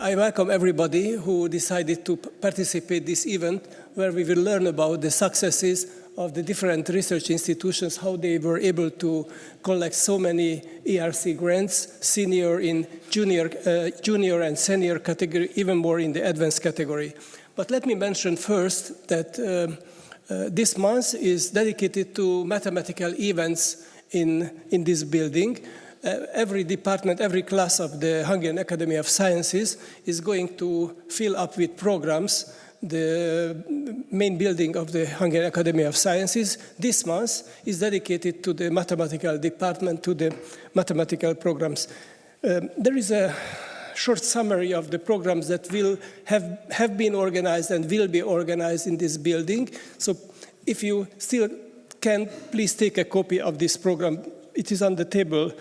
I welcome everybody who decided to participate in this event, where we will learn about the successes of the different research institutions, how they were able to collect so many ERC grants, senior in junior and senior category, even more in the advanced category. But let me mention first that this month is dedicated to mathematical events in this building. Every department, every class of the Hungarian Academy of Sciences is going to fill up with programs the main building of the Hungarian Academy of Sciences. This month is dedicated to the mathematical department, to the mathematical programs. There is a short summary of the programs that will have been organized and will be organized in this building. So if you still can, please take a copy of this program. It is on the table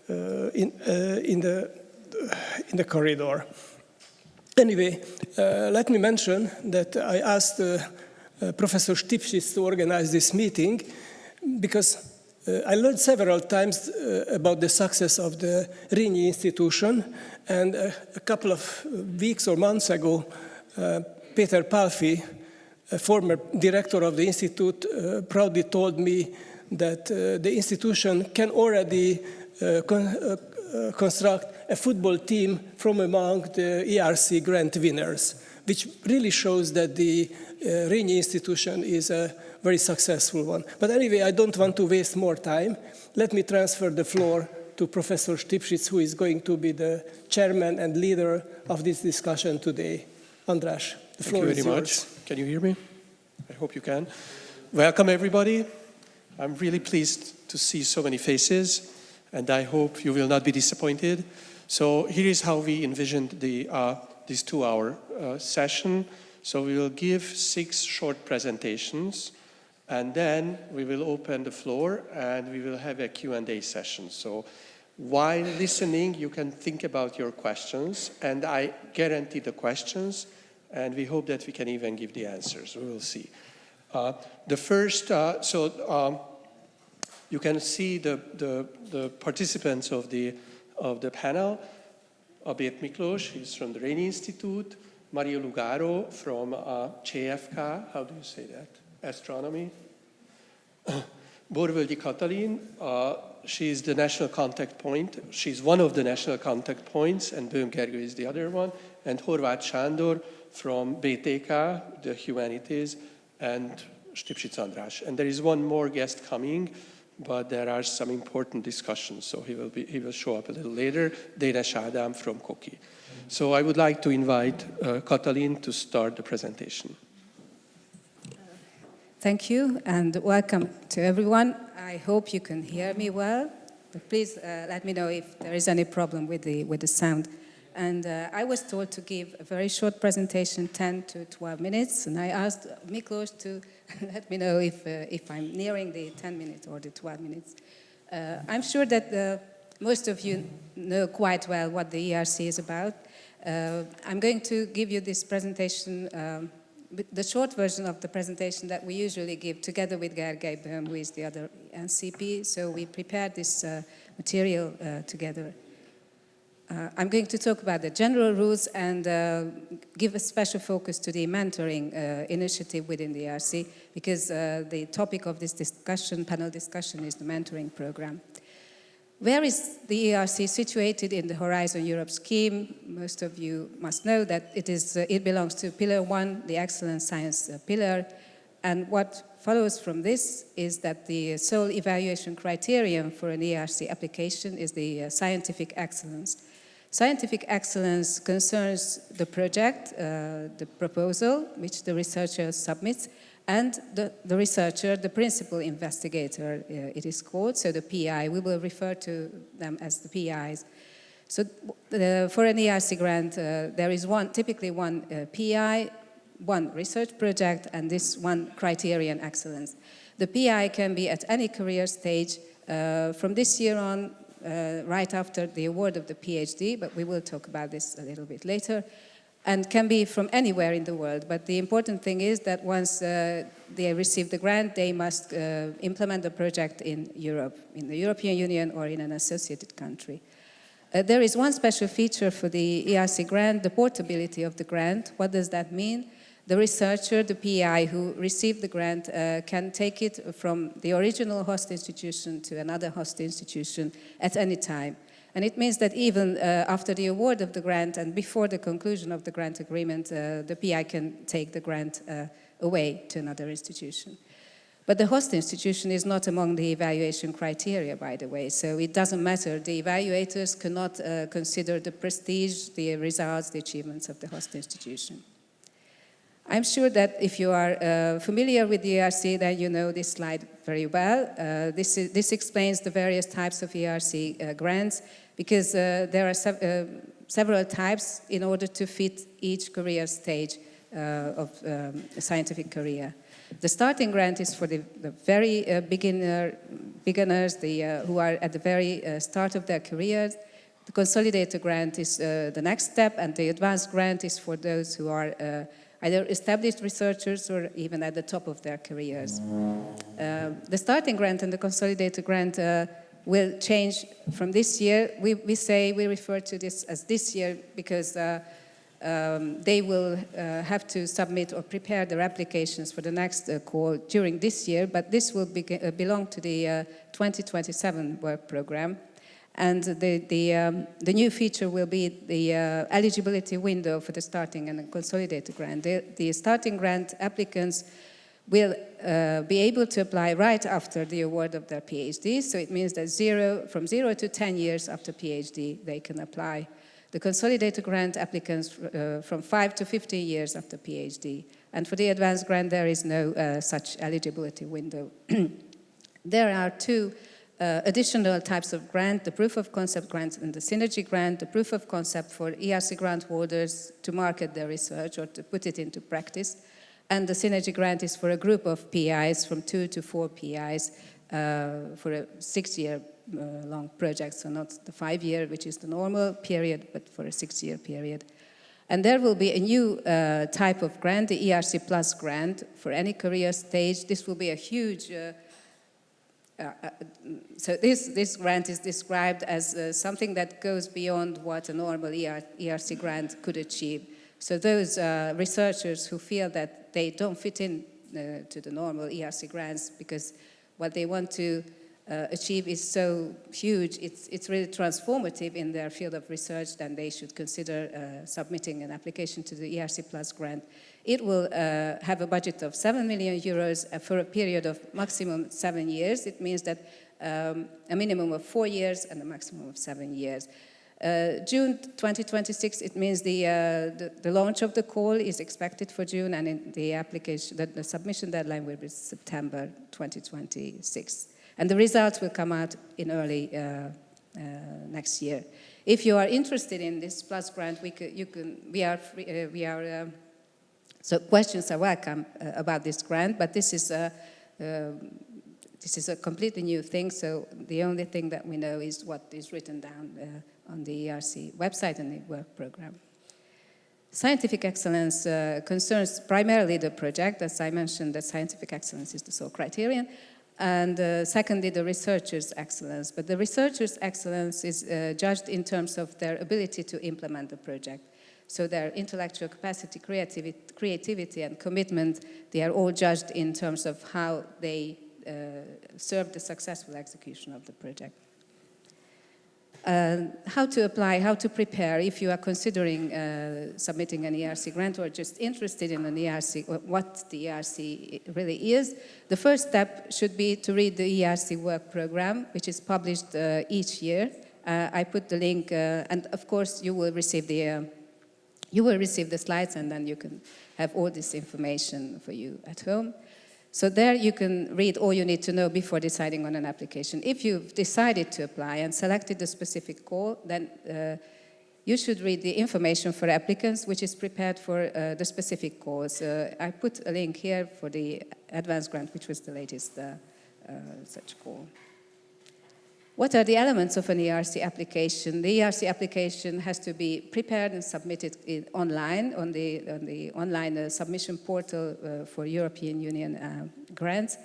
in the corridor. Anyway, let me mention that I asked Professor Stipsicz to organize this meeting because I learned several times about the success of the Rényi institution, and a couple of weeks or months ago, Péter Pálfi, a former director of the institute, proudly told me that the institution can already construct a football team from among the ERC grant winners, which really shows that the Rényi institution is a very successful one. But anyway, I don't want to waste more time. Let me transfer the floor to Professor Stipsicz, who is going to be the chairman and leader of this discussion today. András, the floor is yours. Thank you very much. Can you hear me? I hope you can. Welcome, everybody. I'm really pleased to see so many faces, and I hope you will not be disappointed. So here is how we envisioned this 2-hour session. So we will give 6 short presentations, and then we will open the floor and we will have a Q&A session. So while listening, you can think about your questions, and I guarantee the questions, and we hope that we can even give the answers. We will see. The first, you can see the participants of the panel. Abért Miklós, he's from the Rényi Institute. Maria Lugaro from CFK, how do you say that? Astronomy. Borvölgyi Katalin, she's the national contact point. She's one of the national contact points, and Böhm Gergő is the other one. And Horváth Sándor from BTK, the humanities, and Stipsicz András. And there is one more guest coming, but there are some important discussions, so he will show up a little later. Dénes Ádám from Koki. So I would like to invite Katalin to start the presentation. Thank you, and welcome to everyone. I hope you can hear me well. But please let me know if there is any problem with the sound. And I was told to give a very short presentation, 10 to 12 minutes, and I asked Miklós to let me know if I'm nearing the 10 minutes or the 12 minutes. I'm sure that most of you know quite well what the ERC is about. I'm going to give you this presentation, the short version of the presentation that we usually give together with Gergely Böhm, who is the other NCP. So we prepared this material together. I'm going to talk about the general rules and give a special focus to the mentoring initiative within the ERC, because the topic of this discussion, panel discussion, is the mentoring program. Where is the ERC situated in the Horizon Europe scheme? Most of you must know that it belongs to Pillar 1, the Excellent Science Pillar, and what follows from this is that the sole evaluation criterion for an ERC application is the scientific excellence. Scientific excellence concerns the project, the proposal, which the researcher submits, and the researcher, the principal investigator, it is called, so the PI. We will refer to them as the PIs. So for an ERC grant, there is typically one PI, one research project, and this one criterion excellence. The PI can be at any career stage from this year on, right after the award of the PhD, but we will talk about this a little bit later, and can be from anywhere in the world. But the important thing is that once they receive the grant, they must implement the project in Europe, in the European Union or in an associated country. There is one special feature for the ERC grant, the portability of the grant. What does that mean? The researcher, the PI who received the grant can take it from the original host institution to another host institution at any time. And it means that even after the award of the grant and before the conclusion of the grant agreement, the PI can take the grant away to another institution. But the host institution is not among the evaluation criteria, by the way, so it doesn't matter. The evaluators cannot consider the prestige, the results, the achievements of the host institution. I'm sure that if you are familiar with the ERC, then you know this slide very well. This explains the various types of ERC grants, because there are several types in order to fit each career stage of a scientific career. The starting grant is for the very beginners, who are at the very start of their careers. The consolidated grant is the next step, and the advanced grant is for those who are either established researchers or even at the top of their careers. The starting grant and the consolidated grant will change from this year. We refer to this as this year because they will have to submit or prepare their applications for the next call during this year, but this will belong to the 2027 work program. And the new feature will be the eligibility window for the starting and the consolidated grant. The starting grant applicants will be able to apply right after the award of their PhD, so it means that from 0 to 10 years after PhD they can apply. The consolidated grant applicants from 5 to 15 years after PhD. And for the advanced grant there is no such eligibility window. There are two additional types of grant, the proof of concept grant and the synergy grant. The proof of concept for ERC grant holders to market their research or to put it into practice. And the synergy grant is for a group of PIs, from 2 to 4 PIs, for a 6-year long project, so not the 5-year, which is the normal period, but for a 6-year period. And there will be a new type of grant, the ERC Plus grant, for any career stage. This will be a huge... so this grant is described as something that goes beyond what a normal ERC grant could achieve. So those researchers who feel that they don't fit in to the normal ERC grants because what they want to achieve is so huge, it's really transformative in their field of research, then they should consider submitting an application to the ERC Plus grant. It will have a budget of 7 million euros for a period of maximum 7 years. It means that a minimum of 4 years and a maximum of 7 years. June 2026, it means the launch of the call is expected for June, and in the application, the submission deadline will be September 2026. And the results will come out in early next year. If you are interested in this Plus grant, so questions are welcome about this grant, but this is a completely new thing, so the only thing that we know is what is written down on the ERC website and the work program. Scientific excellence concerns primarily the project. As I mentioned, that scientific excellence is the sole criterion. And secondly, the researcher's excellence. But the researcher's excellence is judged in terms of their ability to implement the project. So their intellectual capacity, creativity, and commitment, they are all judged in terms of how they serve the successful execution of the project. How to apply, how to prepare if you are considering submitting an ERC grant or just interested in an ERC, or what the ERC really is. The first step should be to read the ERC work program, which is published each year. I put the link, and of course you will receive the slides, and then you can have all this information for you at home. So there you can read all you need to know before deciding on an application. If you've decided to apply and selected the specific call, then you should read the information for applicants, which is prepared for the specific calls. I put a link here for the advanced grant, which was the latest such call. What are the elements of an ERC application? The ERC application has to be prepared and submitted online on the online submission portal for European Union grants.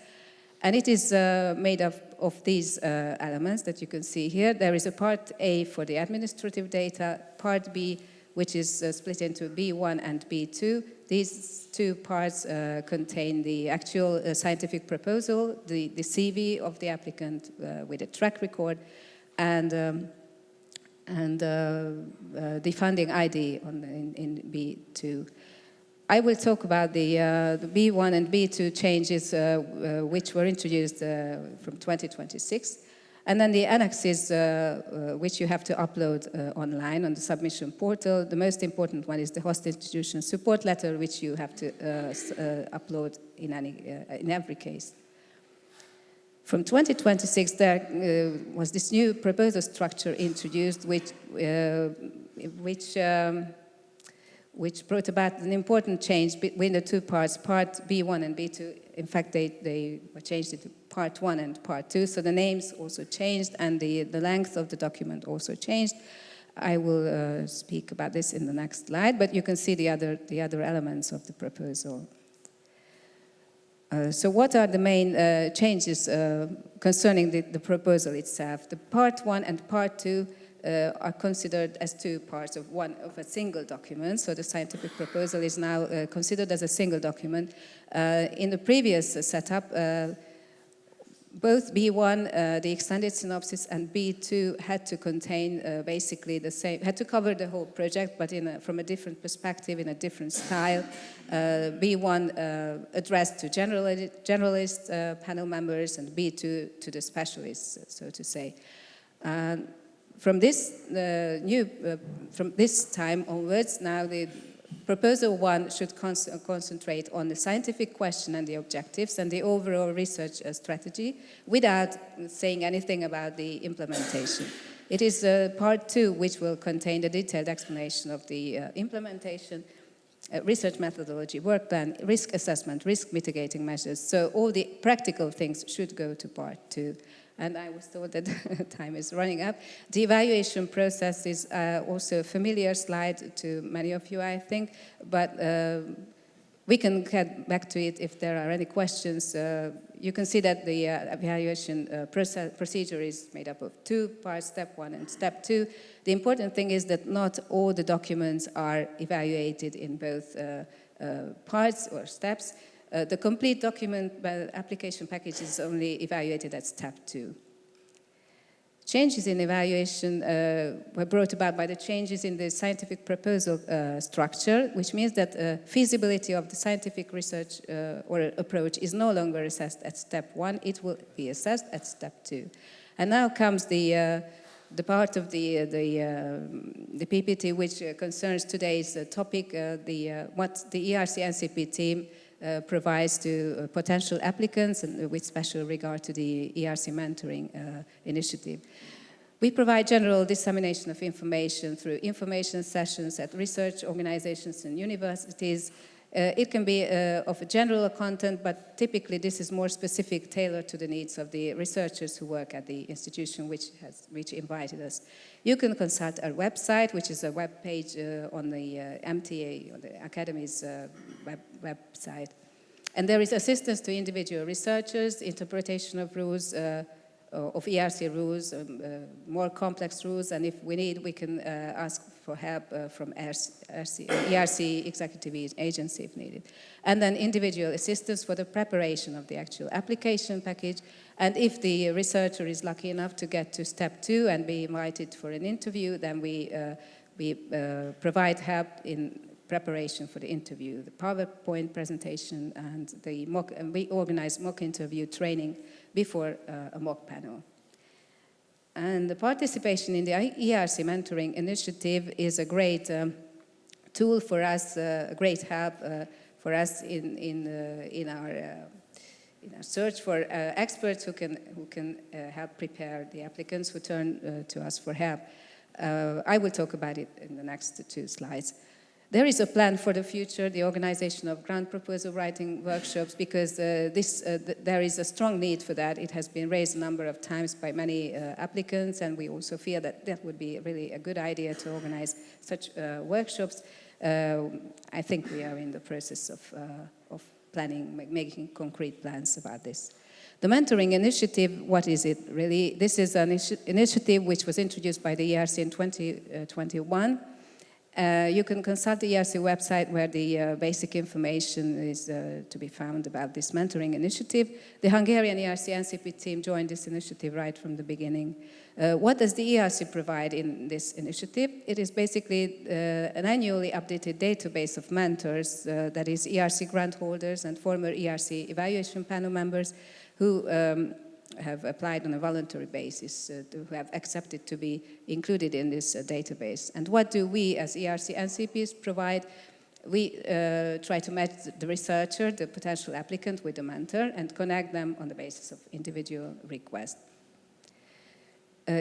And it is made of these elements that you can see here. There is a part A for the administrative data, part B, which is split into B1 and B2. These two parts contain the actual scientific proposal, the CV of the applicant with a track record, and the funding ID in B2. I will talk about the B1 and B2 changes which were introduced from 2026. And then the annexes which you have to upload online on the submission portal. The most important one is the host institution support letter, which you have to upload in every case. From 2026, there was this new proposal structure introduced, which brought about an important change between the two parts, part B1 and B2. In fact, they were changed into part 1 and part 2, so the names also changed and the length of the document also changed. I will speak about this in the next slide, but you can see the other elements of the proposal. So what are the main changes concerning the proposal itself? The part 1 and part 2 are considered as two parts of a single document. So the scientific proposal is now considered as a single document. In the previous setup, both B1, the extended synopsis, and B2 had to contain basically the same, had to cover the whole project, but from a different perspective, in a different style. B1 addressed to generalist panel members, and B2 to the specialists, so to say. From this from this time onwards, now the proposal 1 should concentrate on the scientific question and the objectives and the overall research strategy without saying anything about the implementation. It is part 2 which will contain the detailed explanation of the implementation, research methodology, work plan, risk assessment, risk mitigating measures. So all the practical things should go to part 2. And I was told that time is running up. The evaluation process is also a familiar slide to many of you, I think, but we can get back to it if there are any questions. You can see that the evaluation procedure is made up of 2 parts, step 1 and step 2. The important thing is that not all the documents are evaluated in both parts or steps. The complete document application package is only evaluated at step 2. Changes in evaluation were brought about by the changes in the scientific proposal structure, which means that feasibility of the scientific research or approach is no longer assessed at step 1, it will be assessed at step 2. And now comes the part of the PPT which concerns today's topic, what the ERC NCP team provides to potential applicants, and with special regard to the ERC mentoring initiative. We provide general dissemination of information through information sessions at research organizations and universities. It can be of a general content, but typically this is more specific, tailored to the needs of the researchers who work at the institution which invited us. You can consult our website, which is a web page on the MTA, or the Academy's website. And there is assistance to individual researchers, interpretation of rules, of ERC rules, more complex rules, and if we need, we can ask for help from ERC executive agency if needed. And then individual assistance for the preparation of the actual application package. And if the researcher is lucky enough to get to step 2 and be invited for an interview, then we provide help in preparation for the interview, the PowerPoint presentation, and we organize mock interview training before a mock panel. And the participation in the ERC Mentoring Initiative is a great tool for us, a great help for us in our search for experts who can help prepare the applicants who turn to us for help. I will talk about it in the next 2 slides. There is a plan for the future, the organization of grant proposal writing workshops, because there is a strong need for that. It has been raised a number of times by many applicants, and we also feel that that would be really a good idea to organize such workshops. I think we are in the process of planning, making concrete plans about this. The mentoring initiative, what is it really? This is an initiative which was introduced by the ERC in 2021. You can consult the ERC website where the basic information is to be found about this mentoring initiative. The Hungarian ERC NCP team joined this initiative right from the beginning. What does the ERC provide in this initiative? It is basically an annually updated database of mentors, that is ERC grant holders and former ERC evaluation panel members who have applied on a voluntary basis, who have accepted to be included in this database. And what do we as ERC NCPs provide? We try to match the researcher, the potential applicant, with the mentor and connect them on the basis of individual requests.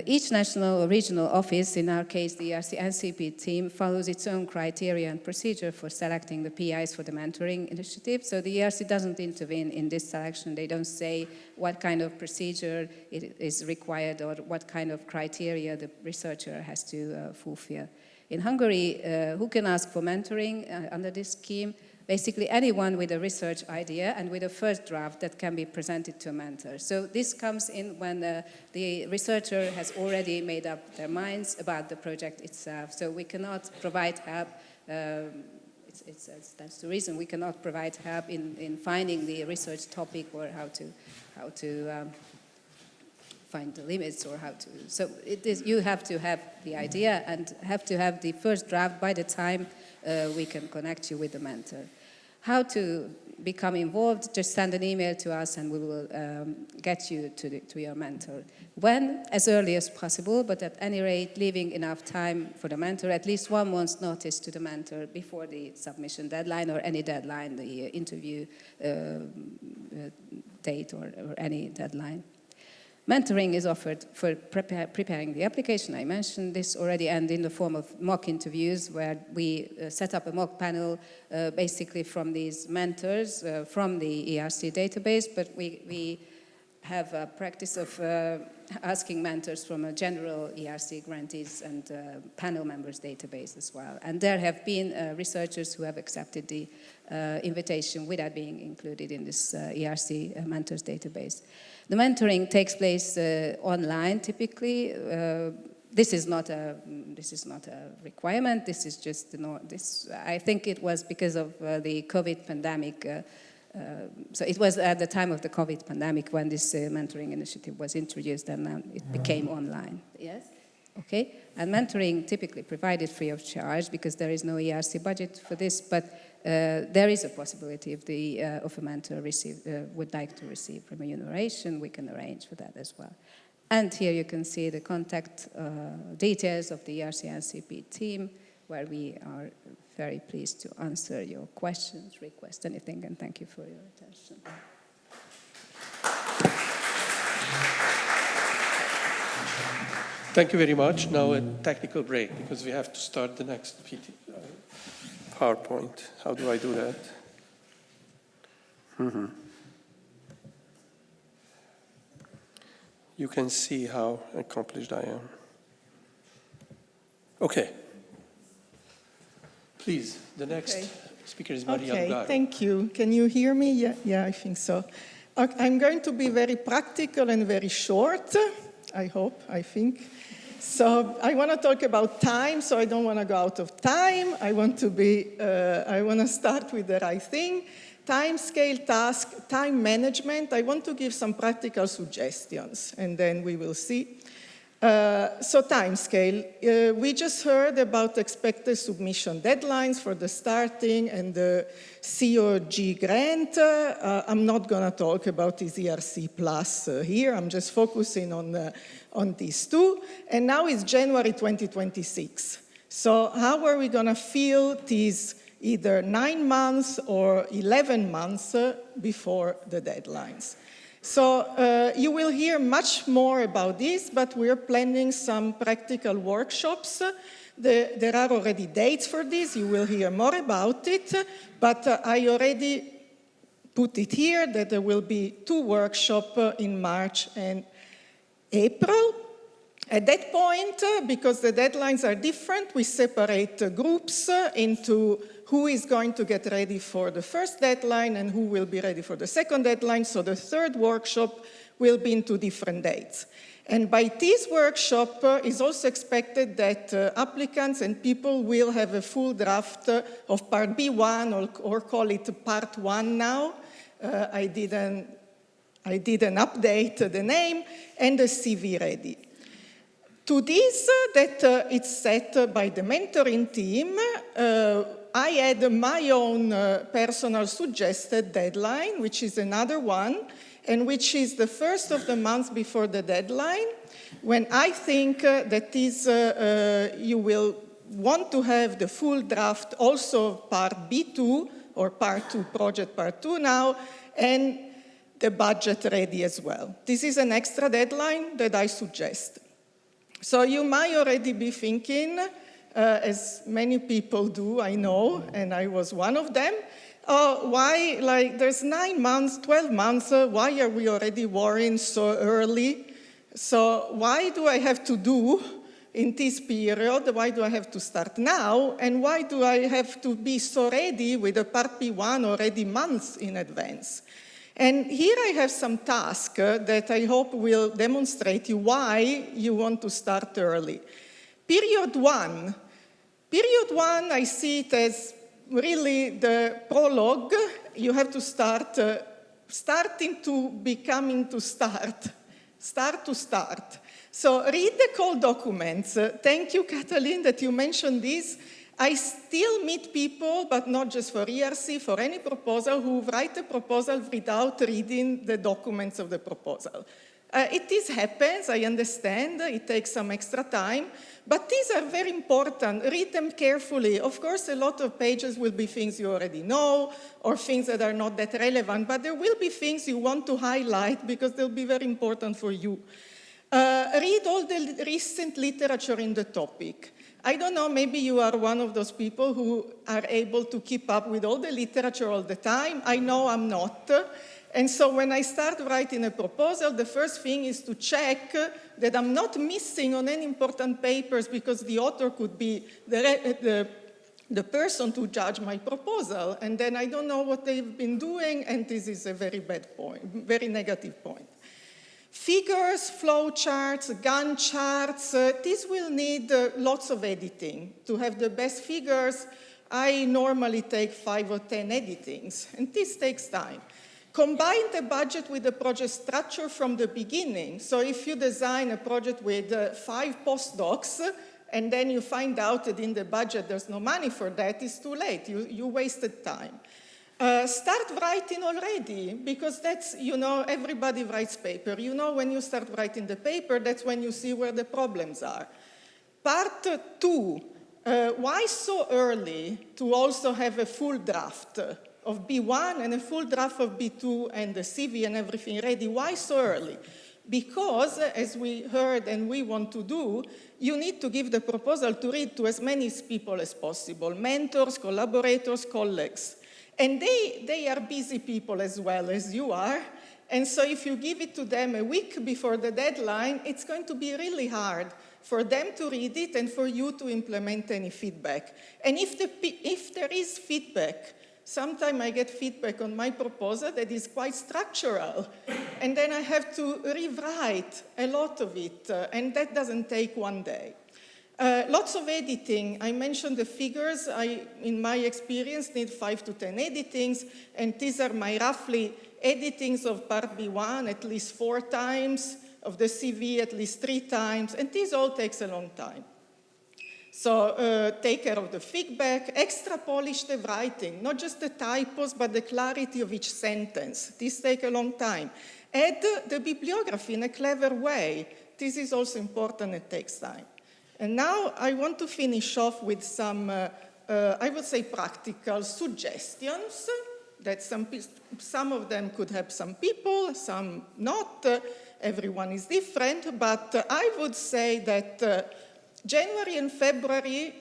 Each national or regional office, in our case the ERC NCP team, follows its own criteria and procedure for selecting the PIs for the mentoring initiative. So the ERC doesn't intervene in this selection. They don't say what kind of procedure is required or what kind of criteria the researcher has to fulfill. In Hungary, who can ask for mentoring under this scheme? Basically anyone with a research idea and with a first draft that can be presented to a mentor. So this comes in when the researcher has already made up their minds about the project itself. So we cannot provide help, that's the reason we cannot provide help in finding the research topic or how to find the limits or how to. So you have to have the idea and have to have the first draft by the time we can connect you with the mentor. How to become involved? Just send an email to us and we will get you to your mentor. When? As early as possible, but at any rate, leaving enough time for the mentor, at least 1 month's notice to the mentor before the submission deadline or any deadline, the interview date or any deadline. Mentoring is offered for preparing the application. I mentioned this already, and in the form of mock interviews where we set up a mock panel basically from these mentors from the ERC database, but we have a practice of asking mentors from a general ERC grantees and panel members database as well. And there have been researchers who have accepted the invitation without being included in this ERC mentors database. The mentoring takes place online typically. This is not a requirement. This is just I think it was because of the COVID pandemic. So it was at the time of the COVID pandemic when this mentoring initiative was introduced, and then it became online. Yes. Okay. And mentoring typically provided free of charge because there is no ERC budget for this, but there is a possibility if a mentor would like to receive remuneration, we can arrange for that as well. And here you can see the contact details of the ERC NCP team, where we are very pleased to answer your questions, request anything, and thank you for your attention. Thank you very much. Now a technical break because we have to start the next PowerPoint. How do I do that? You can see how accomplished I am. Okay. Please, the next speaker is Maria Lugaro. Okay, thank you. Can you hear me? Yeah, I think so. I'm going to be very practical and very short, I think. So I want to talk about time, so I don't want to go out of time. I want to start with the right thing. Time scale, task, time management. I want to give some practical suggestions, and then we will see. So time scale. We just heard about expected submission deadlines for the starting and the COG grant. I'm not going to talk about this ERC Plus here. I'm just focusing on these two. And now it's January 2026. So how are we going to fill these either 9 months or 11 months before the deadlines? So you will hear much more about this, but we're planning some practical workshops. There are already dates for this. You will hear more about it, but I already put it here that there will be 2 workshops in March and April. At that point, because the deadlines are different, we separate groups into who is going to get ready for the first deadline and who will be ready for the second deadline. So the third workshop will be into different dates. And by this workshop, it's also expected that applicants and people will have a full draft of Part B1, or call it Part 1 now. I didn't update the name, and the CV ready. To this, that it's set by the mentoring team, I had my own personal suggested deadline, which is another one, and which is the first of the month before the deadline, when I think that is, you will want to have the full draft also of Part B2, or Part 2, Project Part 2 now, and the budget ready as well. This is an extra deadline that I suggest. So you might already be thinking, as many people do, I know, and I was one of them, why, like, there's 9 months, 12 months, why are we already worrying so early? So why do I have to do in this period? Why do I have to start now? And why do I have to be so ready with a Part P1 already months in advance? And here I have some tasks that I hope will demonstrate you why you want to start early. Period one, I see it as really the prologue. You have to start, starting to becoming to start to start. So read the call documents. Thank you, Katalin, that you mentioned this. I still meet people, but not just for ERC, for any proposal, who write a proposal without reading the documents of the proposal. It happens, I understand, it takes some extra time, but these are very important. Read them carefully. Of course, a lot of pages will be things you already know, or things that are not that relevant, but there will be things you want to highlight because they'll be very important for you. Read all the recent literature in the topic. I don't know, maybe you are one of those people who are able to keep up with all the literature all the time. I know I'm not. And so when I start writing a proposal, the first thing is to check that I'm not missing on any important papers, because the author could be the person to judge my proposal. And then I don't know what they've been doing, and this is a very bad point, very negative point. Figures, flow charts, Gantt charts, these will need lots of editing. To have the best figures, I normally take 5 or 10 editings, and this takes time. Combine the budget with the project structure from the beginning. So if you design a project with 5 postdocs, and then you find out that in the budget there's no money for that, it's too late. You wasted time. Start writing already, because that's, everybody writes paper. When you start writing the paper, that's when you see where the problems are. Part 2, why so early to also have a full draft of B1 and a full draft of B2 and the CV and everything ready? Why so early? Because, as we heard and we want to do, you need to give the proposal to read to as many people as possible, mentors, collaborators, colleagues. And they are busy people as well as you are. And so if you give it to them a week before the deadline, it's going to be really hard for them to read it and for you to implement any feedback. And if there is feedback, sometimes I get feedback on my proposal that is quite structural. And then I have to rewrite a lot of it. And that doesn't take one day. Lots of editing. I mentioned the figures. In my experience, need 5 to 10 editings, and these are my roughly editings of Part B1 at least 4 times, of the CV at least 3 times, and this all takes a long time. So take care of the feedback, extra polish the writing, not just the typos, but the clarity of each sentence. This takes a long time. Add the bibliography in a clever way. This is also important, it takes time. And now I want to finish off with some, I would say, practical suggestions that some of them could help some people, some not. Everyone is different, but I would say that January and February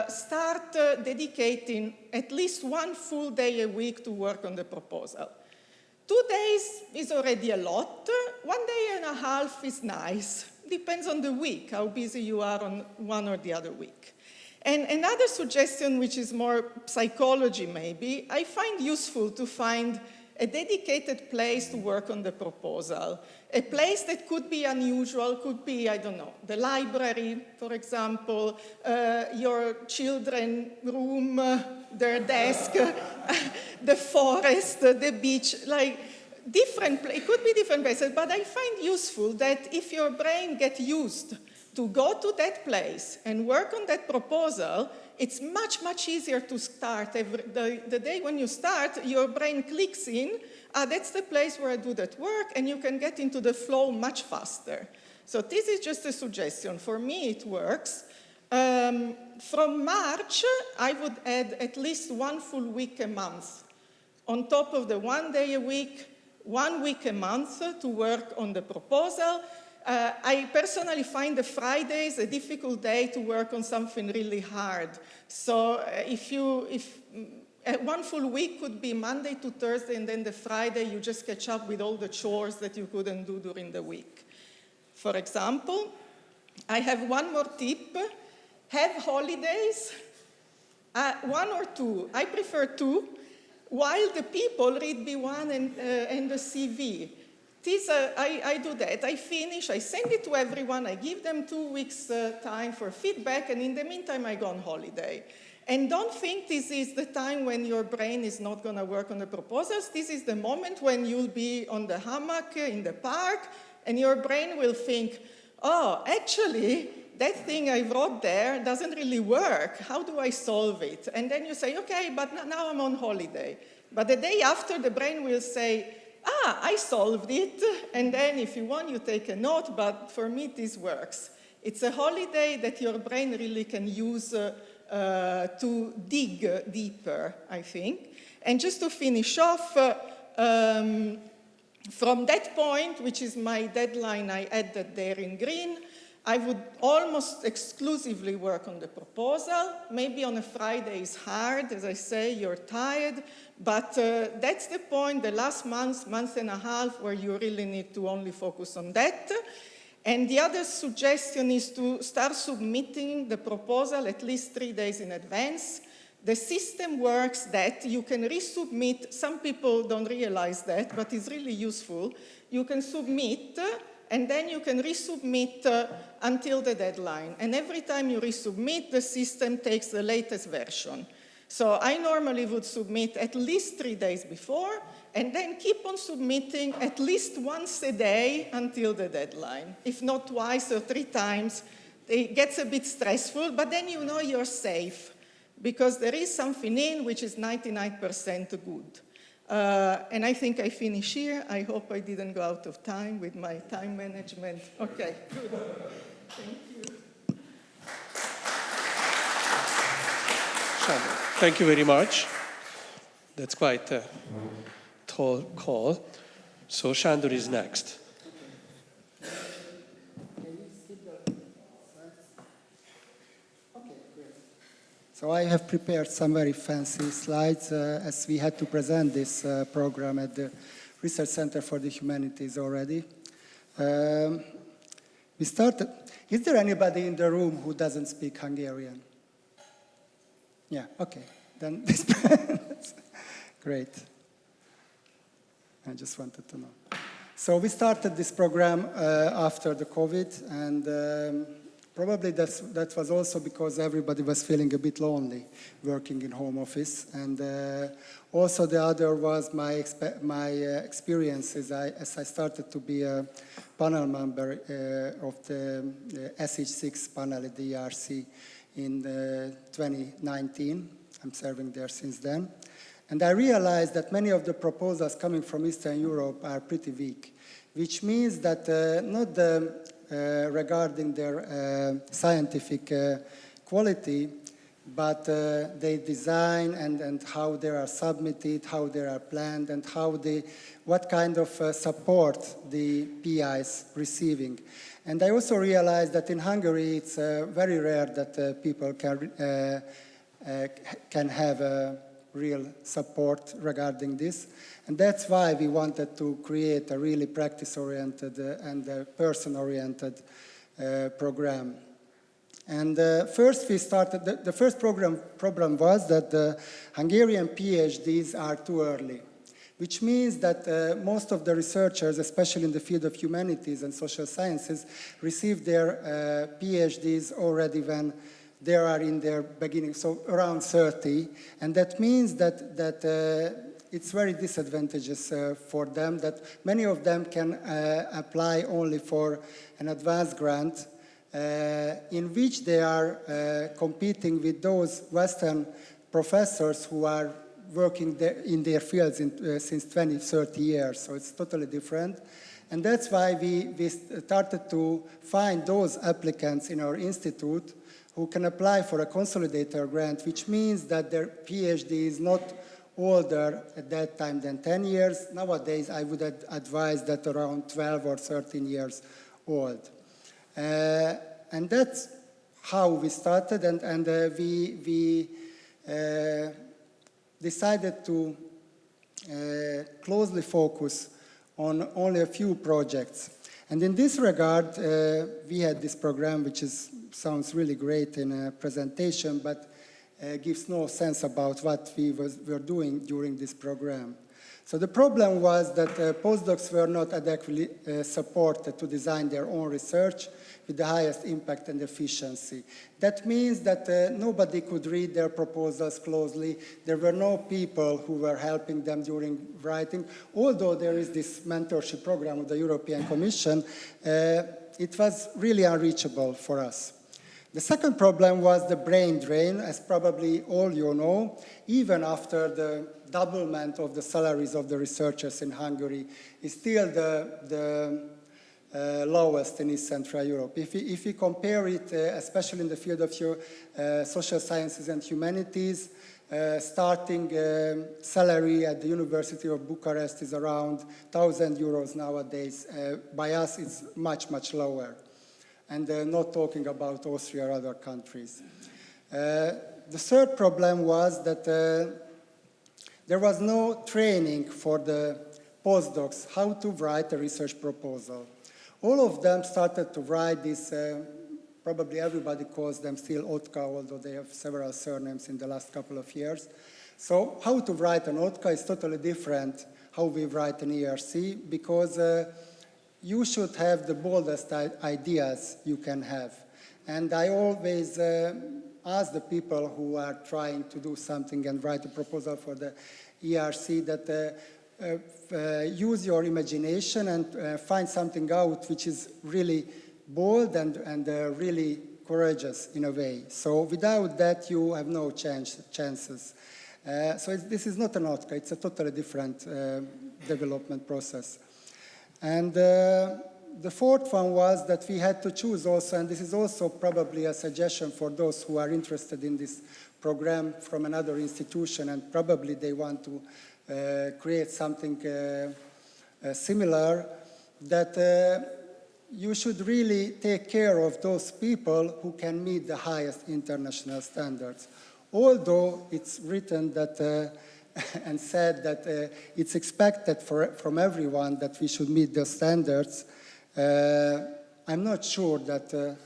start dedicating at least 1 full day a week to work on the proposal. 2 days is already a lot. 1 day and a half is nice. depends on the week, how busy you are on one or the other week. And another suggestion, which is more psychology maybe, I find useful to find a dedicated place to work on the proposal. A place that could be unusual, could be, I don't know, the library, for example, your children's room, their desk, the forest, the beach, like it could be different places, but I find useful that if your brain gets used to go to that place and work on that proposal, it's much, much easier to start. The day when you start, your brain clicks in, that's the place where I do that work, and you can get into the flow much faster. So this is just a suggestion. For me, it works. From March, I would add at least 1 full week a month, on top of the 1 day a week, 1 week a month to work on the proposal. I personally find the Fridays a difficult day to work on something really hard. So if 1 full week could be Monday to Thursday, and then the Friday you just catch up with all the chores that you couldn't do during the week. For example, I have one more tip. Have holidays, 1 or 2. I prefer 2, while the people read B1 and the CV. I do that. I finish, I send it to everyone, I give them 2 weeks time for feedback, and in the meantime I go on holiday. And don't think this is the time when your brain is not going to work on the proposals. This is the moment when you'll be on the hammock in the park, and your brain will think, oh, actually, that thing I wrote there doesn't really work. How do I solve it? And then you say, okay, but now I'm on holiday. But the day after, the brain will say, I solved it. And then if you want, you take a note, but for me, this works. It's a holiday that your brain really can use to dig deeper, I think. And just to finish off, from that point, which is my deadline, I added there in green, I would almost exclusively work on the proposal. Maybe on a Friday is hard, as I say, you're tired, but that's the point, the last month and a half, where you really need to only focus on that. And the other suggestion is to start submitting the proposal at least 3 days in advance. The system works that you can resubmit. Some people don't realize that, but it's really useful. You can submit, and then you can resubmit until the deadline. And every time you resubmit, the system takes the latest version. So I normally would submit at least 3 days before, and then keep on submitting at least once a day until the deadline. If not twice or 3 times, it gets a bit stressful, but then you know you're safe, because there is something in which is 99% good. And I think I finish here. I hope I didn't go out of time with my time management. Okay, good. Thank you. Sándor, thank you very much. That's quite a tall call. So Sándor is next. So I have prepared some very fancy slides as we had to present this program at the Research Center for the Humanities already. We started. Is there anybody in the room who doesn't speak Hungarian? Yeah, okay. Then this great. I just wanted to know. So we started this program after the COVID, and probably that was also because everybody was feeling a bit lonely working in home office. And also the other was my experiences as I started to be a panel member of the SH6 panel at the ERC in 2019. I'm serving there since then. And I realized that many of the proposals coming from Eastern Europe are pretty weak, which means that not regarding their scientific quality, but their design and how they are submitted, how they are planned, and what kind of support the PI is receiving. And I also realized that in Hungary it's very rare that people can have real support regarding this. And that's why we wanted to create a really practice-oriented and person-oriented program. And first we started, the first problem was that the Hungarian PhDs are too early, which means that most of the researchers, especially in the field of humanities and social sciences, receive their PhDs already when they are in their beginning, so around 30. And that means that it's very disadvantageous for them, that many of them can apply only for an advanced grant, in which they are competing with those Western professors who are working in their fields since 20, 30 years. So it's totally different. And that's why we started to find those applicants in our institute who can apply for a consolidator grant, which means that their PhD is not older at that time than 10 years. Nowadays, I would advise that around 12 or 13 years old. And that's how we started, and we decided to closely focus on only a few projects. And in this regard, we had this program, which sounds really great in a presentation, but gives no sense about what we were doing during this program. So the problem was that postdocs were not adequately supported to design their own research with the highest impact and efficiency. That means that nobody could read their proposals closely. There were no people who were helping them during writing. Although there is this mentorship program of the European Commission, it was really unreachable for us. The second problem was the brain drain, as probably all you know. Even after the doublement of the salaries of the researchers in Hungary, is still the lowest in East Central Europe. If we compare it, especially in the field of social sciences and humanities, starting salary at the University of Bucharest is around 1,000 euros nowadays. By us, it's much, much lower. And not talking about Austria or other countries. The third problem was that there was no training for the postdocs how to write a research proposal. All of them started to write this, probably everybody calls them still OTKA, although they have several surnames in the last couple of years. So how to write an OTKA is totally different how we write an ERC, because you should have the boldest ideas you can have. And I always ask the people who are trying to do something and write a proposal for the ERC that use your imagination and find something out which is really bold and really courageous in a way. So without that, you have no chances. So this is not an OTKA, it's a totally different development process. And the fourth one was that we had to choose also, and this is also probably a suggestion for those who are interested in this program from another institution, and probably they want to create something similar, that you should really take care of those people who can meet the highest international standards. Although it's written that and said that it's expected from everyone that we should meet the standards, I'm not sure that,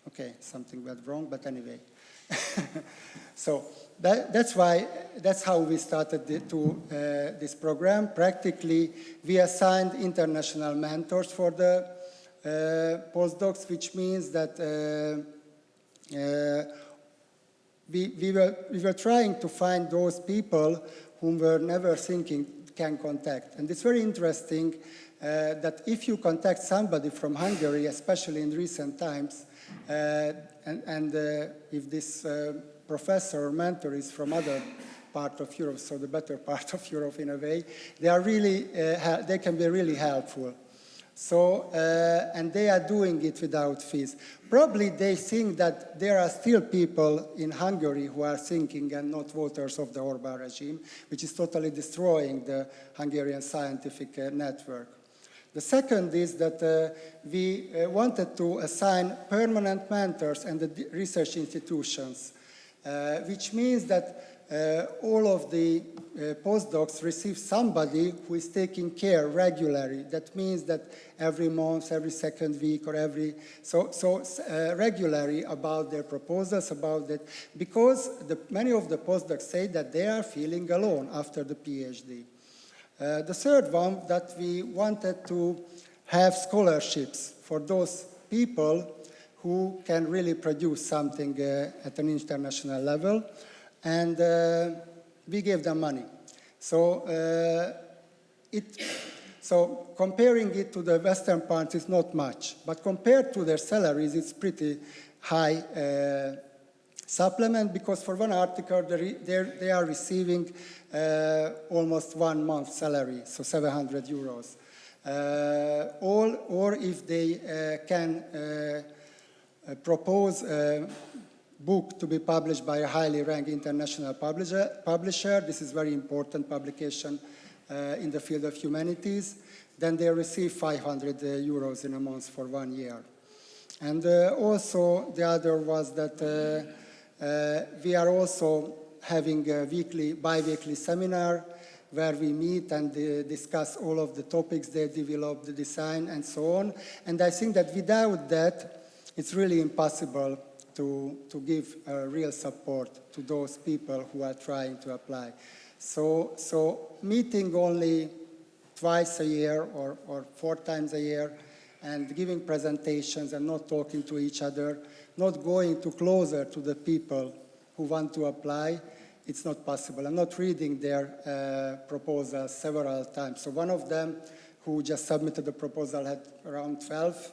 okay, something went wrong, but anyway. So that's how we started this program. Practically, we assigned international mentors for the postdocs, which means that we were trying to find those people whom we were never thinking can contact. And it's very interesting that if you contact somebody from Hungary, especially in recent times, and if this professor or mentor is from other part of Europe, so the better part of Europe in a way, they are really, they can be really helpful. So, and they are doing it without fees. Probably they think that there are still people in Hungary who are thinking and not voters of the Orbán regime, which is totally destroying the Hungarian scientific network. The second is that we wanted to assign permanent mentors and the research institutions, which means that all of the postdocs receive somebody who is taking care regularly. That means that every month, every second week, or regularly about their proposals, about that, because many of the postdocs say that they are feeling alone after the PhD. The third one, that we wanted to have scholarships for those people who can really produce something at an international level, and we gave them money. So, so comparing it to the Western part is not much, but compared to their salaries, it's pretty high supplement, because for one article they are receiving almost 1 month's salary, so 700 euros. Or if they can propose a book to be published by a highly ranked international publisher, this is very important publication in the field of humanities, then they receive 500 euros in a month for 1 year. And also the other was that we are also having a bi-weekly seminar where we meet and discuss all of the topics they develop, the design, and so on. And I think that without that, it's really impossible to give real support to those people who are trying to apply. So meeting only twice a year or 4 times a year and giving presentations and not talking to each other, not going closer to the people who want to apply, it's not possible. I'm not reading their proposals several times. So one of them who just submitted the proposal had around 12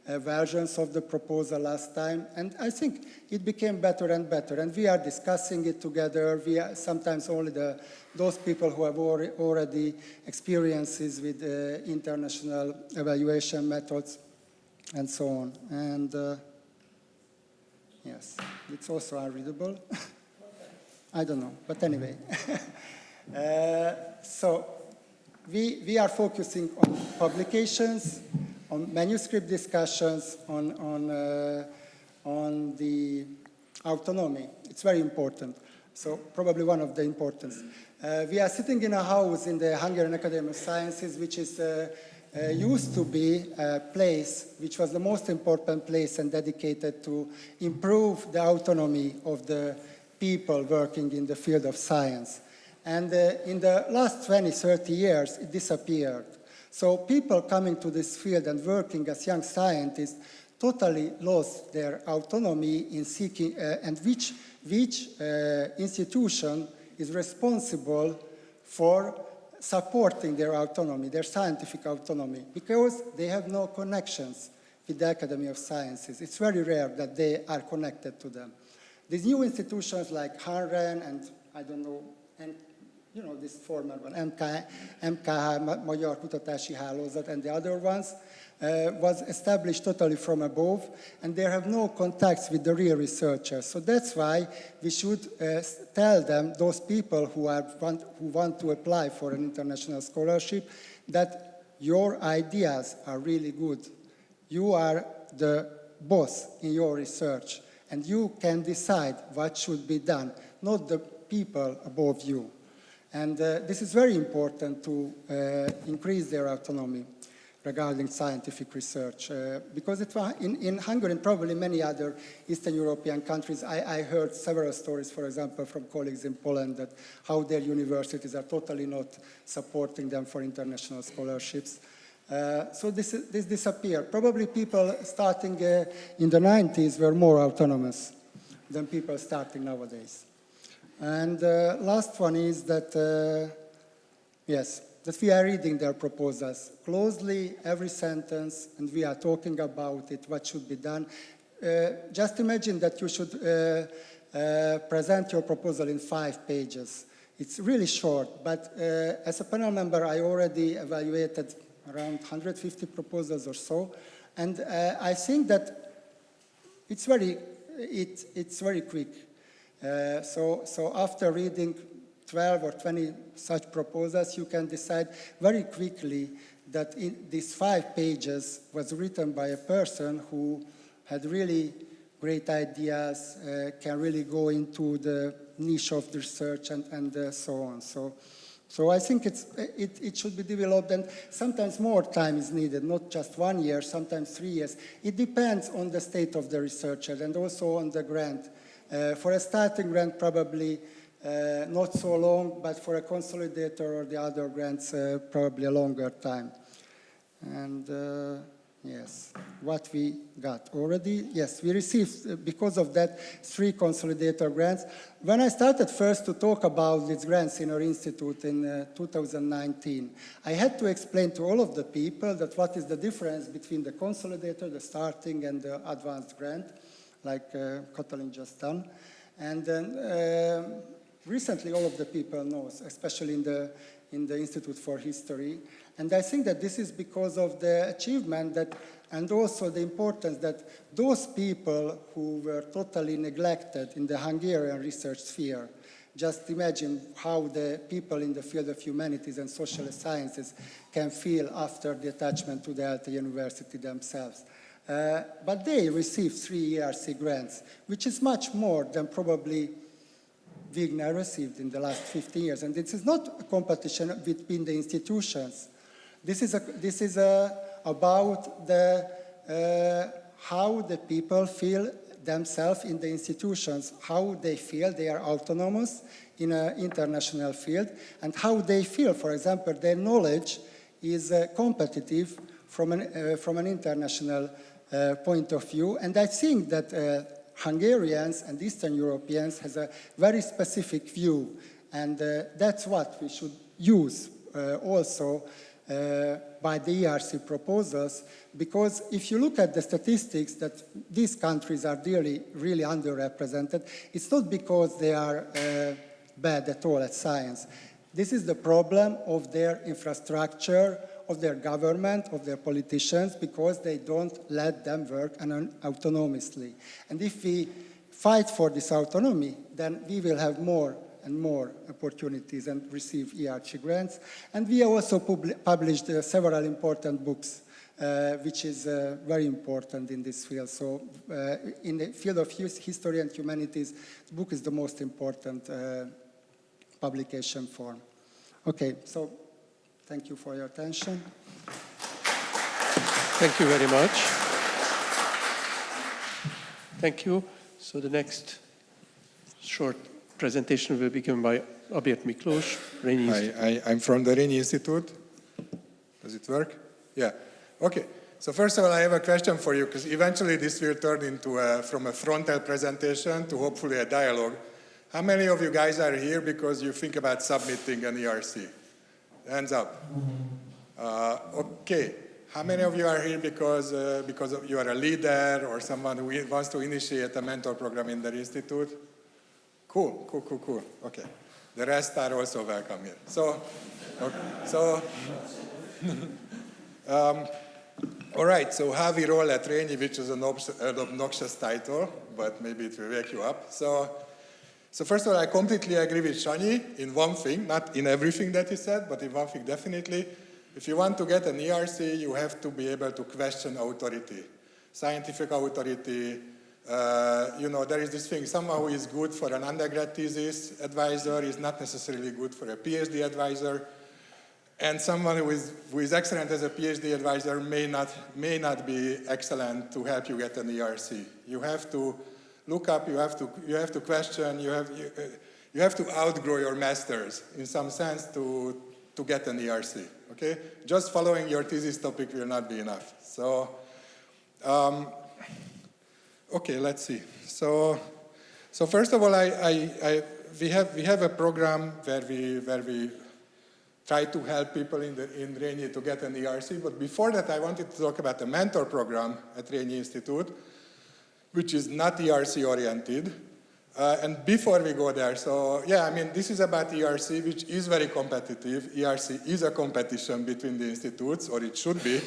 versions of the proposal last time, and I think it became better and better, and we are discussing it together. We are sometimes only those people who have already experiences with international evaluation methods and so on. And yes, it's also unreadable. I don't know, but anyway. So we are focusing on publications, on manuscript discussions, on the autonomy. It's very important. So probably one of the importance. We are sitting in a house in the Hungarian Academy of Sciences, which is used to be a place which was the most important place and dedicated to improve the autonomy of the people working in the field of science. And in the last 20, 30 years, it disappeared. So people coming to this field and working as young scientists totally lost their autonomy in seeking, and which institution is responsible for supporting their autonomy, their scientific autonomy, because they have no connections with the Academy of Sciences. It's very rare that they are connected to them. These new institutions like HARREN and, I don't know, and you know, this former one, MKH, Magyar Kutatási Hálózat, and the other ones, was established totally from above, and they have no contacts with the real researchers. So that's why we should tell them, those people who want to apply for an international scholarship, that your ideas are really good. You are the boss in your research, and you can decide what should be done, not the people above you. And this is very important to increase their autonomy regarding scientific research. Because in Hungary and probably many other Eastern European countries, I heard several stories, for example, from colleagues in Poland, that how their universities are totally not supporting them for international scholarships. So this disappeared. Probably people starting in the 90s were more autonomous than people starting nowadays. And last one is that, yes, that we are reading their proposals closely, every sentence, and we are talking about it, what should be done. Just imagine that you should present your proposal in 5 pages. It's really short, but as a panel member, I already evaluated around 150 proposals or so, and I think that it's very quick. So after reading 12 or 20 such proposals, you can decide very quickly that these 5 pages was written by a person who had really great ideas, can really go into the niche of the research and so on. So I think it should be developed, and sometimes more time is needed, not just 1 year, sometimes 3 years. It depends on the state of the researcher and also on the grant. For a starting grant, probably not so long, but for a consolidator or the other grants, probably a longer time. And yes, what we got already, yes, we received, because of that, 3 consolidator grants. When I started first to talk about these grants in our institute in 2019, I had to explain to all of the people that what is the difference between the consolidator, the starting, and the advanced grant, like Katalin just done. And then recently all of the people know, especially in the Institute for History. And I think that this is because of the achievement that, and also the importance that those people who were totally neglected in the Hungarian research sphere, just imagine how the people in the field of humanities and social sciences can feel after the attachment to the ELTE University themselves. But they received 3 ERC grants, which is much more than probably Wigner received in the last 15 years. And this is not a competition between the institutions. This is about how the people feel themselves in the institutions, how they feel they are autonomous in an international field, and how they feel, for example, their knowledge is competitive from an international point of view. And I think that Hungarians and Eastern Europeans has a very specific view, and that's what we should use also by the ERC proposals, because if you look at the statistics that these countries are really underrepresented, it's not because they are bad at all at science. This is the problem of their infrastructure, of their government, of their politicians, because they don't let them work autonomously. And if we fight for this autonomy, then we will have more and more opportunities and receive ERC grants. And we also published several important books, which is very important in this field. So in the field of history and humanities, the book is the most important publication form. Okay, so thank you for your attention. Thank you very much. Thank you. So the next short presentation will be given by Abért Miklós, Rényi Institute. I'm from the Rényi Institute. Does it work? Yeah. Okay. So first of all, I have a question for you, because eventually this will turn into from a frontal presentation to hopefully a dialogue. How many of you guys are here because you think about submitting an ERC? Hands up. Okay. How many of you are here because you are a leader or someone who wants to initiate a mentor program in the institute? Cool. Okay. The rest are also welcome here. All right, so how we roll at Rényi, which is an obnoxious title, but maybe it will wake you up. So first of all, I completely agree with Sanyi in one thing, not in everything that he said, but in one thing definitely. If you want to get an ERC, you have to be able to question authority, scientific authority. There is this thing, someone who is good for an undergrad thesis advisor is not necessarily good for a PhD advisor. And someone who is excellent as a PhD advisor may not be excellent to help you get an ERC. You have to look up, you have to question, you have to outgrow your masters in some sense to get an ERC. Okay? Just following your thesis topic will not be enough. So, okay, let's see. So first of all, we have a program where we try to help people in Rényi to get an ERC. But before that, I wanted to talk about the mentor program at Rényi Institute, which is not ERC oriented. And before we go there, so yeah, I mean, this is about ERC, which is very competitive. ERC is a competition between the institutes, or it should be.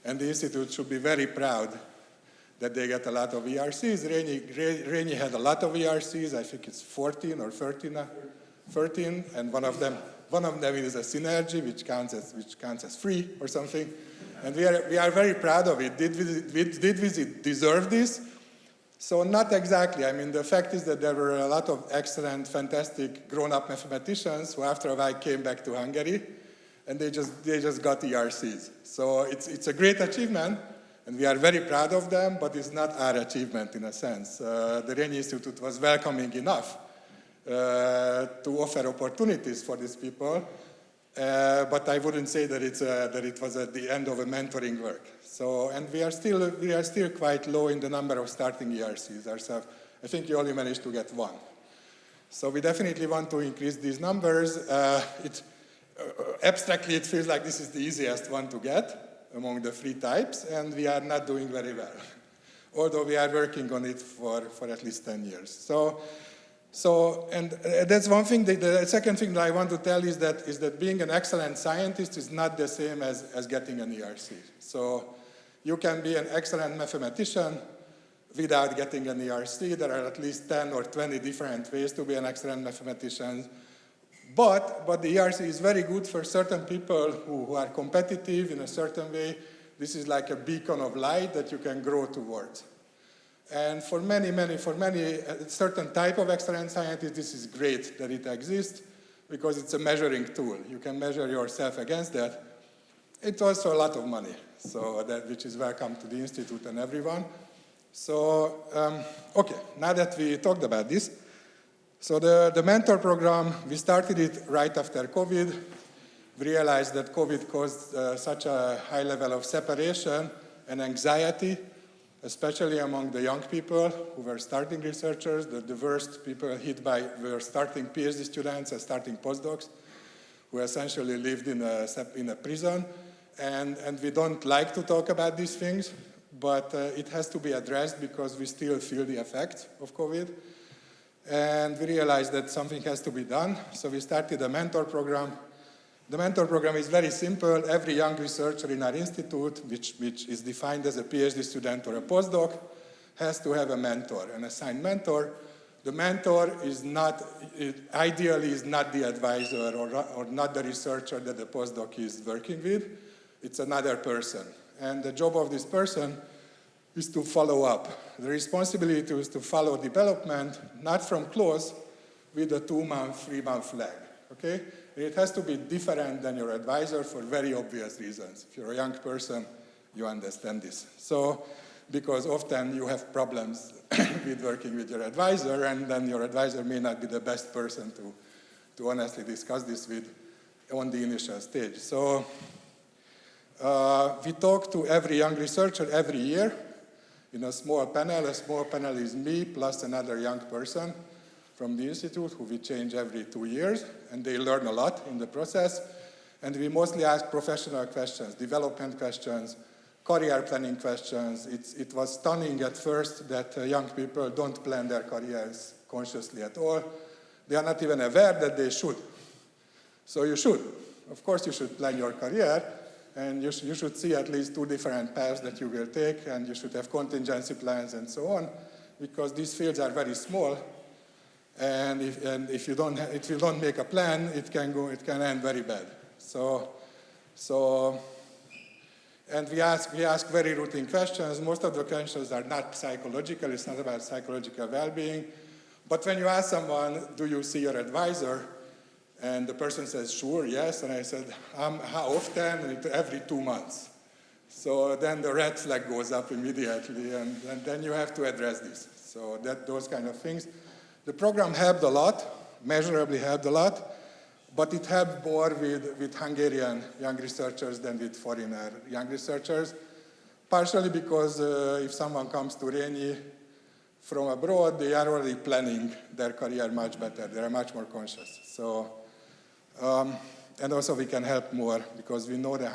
And the institute should be very proud that they get a lot of ERCs. Rényi had a lot of ERCs. I think it's 14 or 13, and one of them is a synergy, which counts as free or something. And we are very proud of it. Did we deserve this? So not exactly. I mean, the fact is that there were a lot of excellent, fantastic grown-up mathematicians who after a while came back to Hungary, and they just got ERCs. So it's a great achievement, and we are very proud of them, but it's not our achievement in a sense. The Rényi Institute was welcoming enough to offer opportunities for these people, but I wouldn't say that it was at the end of a mentoring work. So, and we are still quite low in the number of starting ERCs ourselves. I think you only managed to get one. So we definitely want to increase these numbers. Abstractly, it feels like this is the easiest one to get among the three types, and we are not doing very well, although we are working on it for at least 10 years. So, and that's one thing. The second thing that I want to tell is that being an excellent scientist is not the same as getting an ERC. So you can be an excellent mathematician without getting an ERC. There are at least 10 or 20 different ways to be an excellent mathematician. But the ERC is very good for certain people who are competitive in a certain way. This is like a beacon of light that you can grow towards. And for many certain type of excellent scientists, this is great that it exists because it's a measuring tool. You can measure yourself against that. It's also a lot of money, so which is welcome to the Institute and everyone. So, okay, now that we talked about this, so the mentor program, we started it right after COVID. We realized that COVID caused such a high level of separation and anxiety, especially among the young people who were starting researchers. The worst people hit by were starting PhD students and starting postdocs, who essentially lived in a prison. And we don't like to talk about these things, but it has to be addressed because we still feel the effects of COVID. And we realized that something has to be done, so we started a mentor program. The mentor program is very simple. Every young researcher in our institute, which is defined as a PhD student or a postdoc, has to have a mentor, an assigned mentor. The mentor is ideally is not the advisor or not the researcher that the postdoc is working with. It's another person. And the job of this person is to follow up. The responsibility is to follow development, not from close, with a 2-month, 3-month lag, okay? It has to be different than your advisor for very obvious reasons. If you're a young person, you understand this. So, because often you have problems with working with your advisor, and then your advisor may not be the best person to honestly discuss this with on the initial stage. So, we talk to every young researcher every year in a small panel. A small panel is me plus another young person from the Institute, who we change every 2 years, and they learn a lot in the process. And we mostly ask professional questions, development questions, career planning questions. It was stunning at first that young people don't plan their careers consciously at all. They are not even aware that they should. So you should. Of course you should plan your career, and you should see at least 2 different paths that you will take, and you should have contingency plans and so on, because these fields are very small. And if you don't make a plan, it can end very bad. And we ask very routine questions. Most of the questions are not psychological. It's not about psychological well-being. But when you ask someone, do you see your advisor? And the person says, sure, yes. And I said, how often? And every 2 months. So then the red flag goes up immediately, and then you have to address this. So those kind of things. The program helped a lot, measurably helped a lot, but it helped more with Hungarian young researchers than with foreigner young researchers, partially because if someone comes to Rényi from abroad, they are already planning their career much better. They are much more conscious. So, and also we can help more because we know the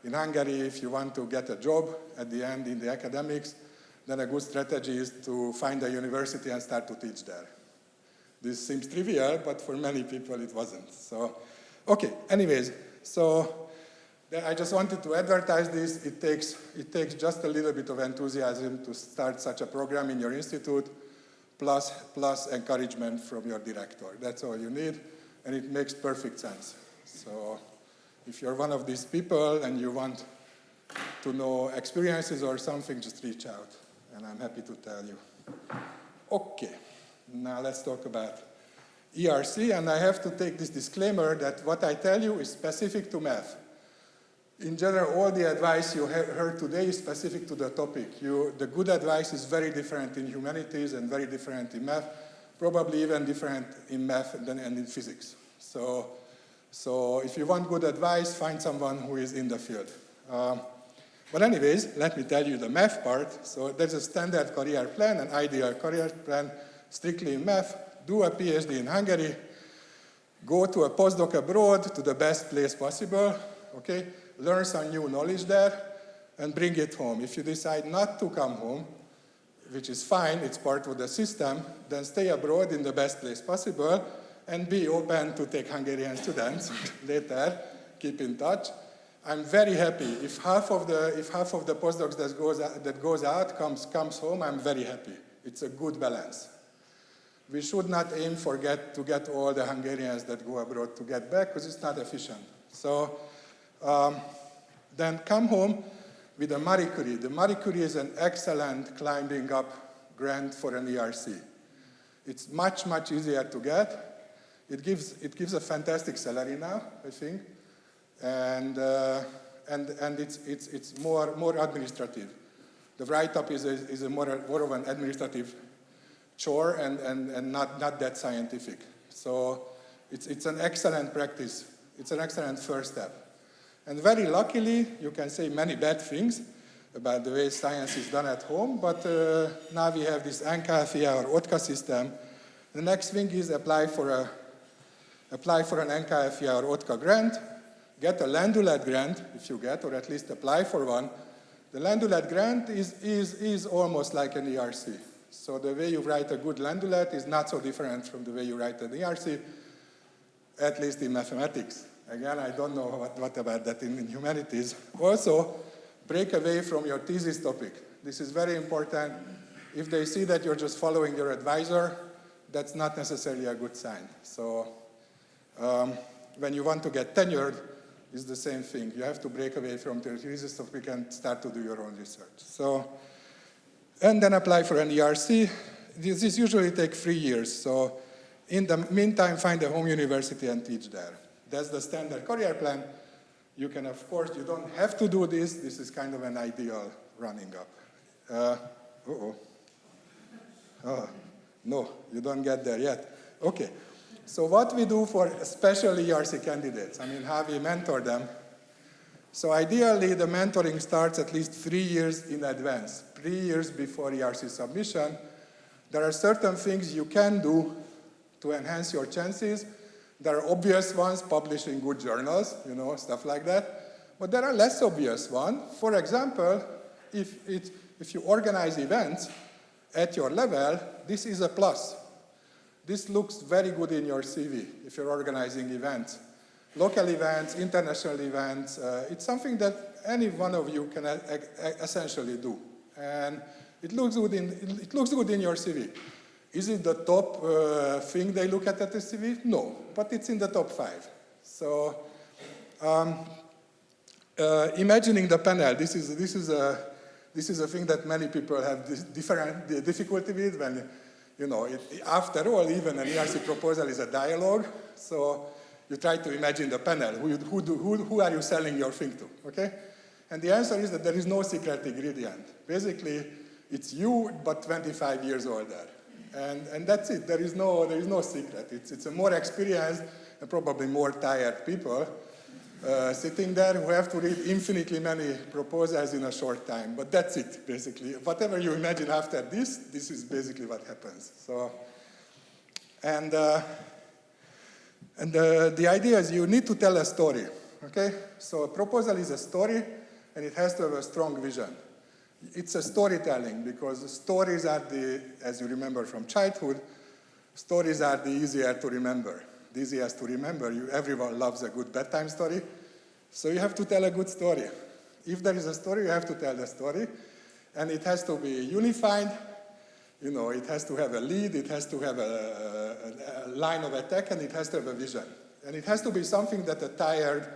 in Hungary, if you want to get a job at the end in the academics, then a good strategy is to find a university and start to teach there. This seems trivial, but for many people it wasn't. So, okay, anyways, so I just wanted to advertise this. It takes just a little bit of enthusiasm to start such a program in your institute, plus encouragement from your director. That's all you need, and it makes perfect sense. So if you're one of these people and you want to know experiences or something, just reach out. and I'm happy to tell you. Okay, now let's talk about ERC, and I have to take this disclaimer that what I tell you is specific to math. In general, all the advice you heard today is specific to the topic. The good advice is very different in humanities and very different in math, probably even different in math than in physics. So if you want good advice, find someone who is in the field. But anyways, let me tell you the math part. So there's a standard career plan, an ideal career plan, strictly in math. Do a PhD in Hungary. Go to a postdoc abroad to the best place possible. Okay? Learn some new knowledge there and bring it home. If you decide not to come home, which is fine, it's part of the system, then stay abroad in the best place possible and be open to take Hungarian students later. Keep in touch. I'm very happy. If half of the postdocs that goes out comes home, I'm very happy. It's a good balance. We should not aim to get all the Hungarians that go abroad to get back, because it's not efficient. So then come home with a Marie Curie. The Marie Curie is an excellent climbing up grant for an ERC. It's much, much easier to get. It gives a fantastic salary now, I think, and it's more administrative. The write-up is more of an administrative chore and not that scientific. So it's an excellent practice. It's an excellent first step. And very luckily, you can say many bad things about the way science is done at home, but now we have this NKFIA or OTKA system. The next thing is apply for an NKFIA or OTKA grant, get a Landulad grant, if you get, or at least apply for one. The Landulad grant is almost like an ERC. So the way you write a good Landulad is not so different from the way you write an ERC, at least in mathematics. Again, I don't know what about that in humanities. Also, break away from your thesis topic. This is very important. If they see that you're just following your advisor, that's not necessarily a good sign. So when you want to get tenured, it's the same thing. You have to break away from the thesis topic and start to do your own research. So, and then apply for an ERC. This usually takes 3 years. So in the meantime, find a home university and teach there. That's the standard career plan. You can, of course, you don't have to do this. This is kind of an ideal running up. No, you don't get there yet. Okay, so what we do for special ERC candidates, I mean, how we mentor them. So ideally, the mentoring starts at least 3 years in advance, 3 years before ERC submission. There are certain things you can do to enhance your chances. There are obvious ones, publishing good journals, stuff like that. But there are less obvious ones. For example, if you organize events at your level, this is a plus. This looks very good in your CV if you're organizing events. Local events, international events, it's something that any one of you can essentially do. And it looks good in your CV. Is it the top thing they look at the CV? No, but it's in the top 5. So imagining the panel, this is a thing that many people have different difficulty with when, after all, even an ERC proposal is a dialogue. So you try to imagine the panel. Who are you selling your thing to, okay? And the answer is that there is no secret ingredient. Basically, it's you, but 25 years older. And that's it. There is no secret. It's a more experienced and probably more tired people sitting there who have to read infinitely many proposals in a short time. But that's it, basically. Whatever you imagine after this is basically what happens. So, and the idea is you need to tell a story. Okay? So a proposal is a story, and it has to have a strong vision. It's a storytelling, because stories are as you remember from childhood, stories are the easier to remember. The easiest to remember. Everyone loves a good bedtime story. So you have to tell a good story. If there is a story, you have to tell the story. And it has to be unified. It has to have a lead, it has to have a line of attack, and it has to have a vision. And it has to be something that a tired,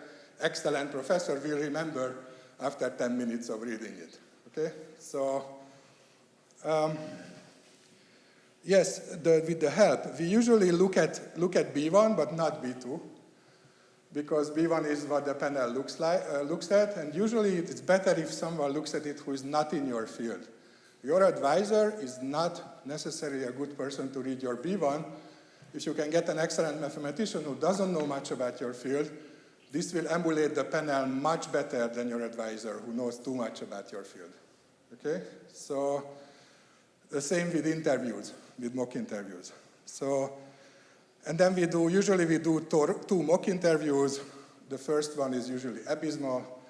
excellent professor will remember after 10 minutes of reading it. Okay, so Yes, with the help, we usually look at B1, but not B2, because B1 is what the panel looks at, and usually it's better if someone looks at it who is not in your field. Your advisor is not necessarily a good person to read your B1. If you can get an excellent mathematician who doesn't know much about your field, this will emulate the panel much better than your advisor who knows too much about your field. Okay? So the same with interviews, with mock interviews. So, and then usually we do two mock interviews. The first one is usually abysmal,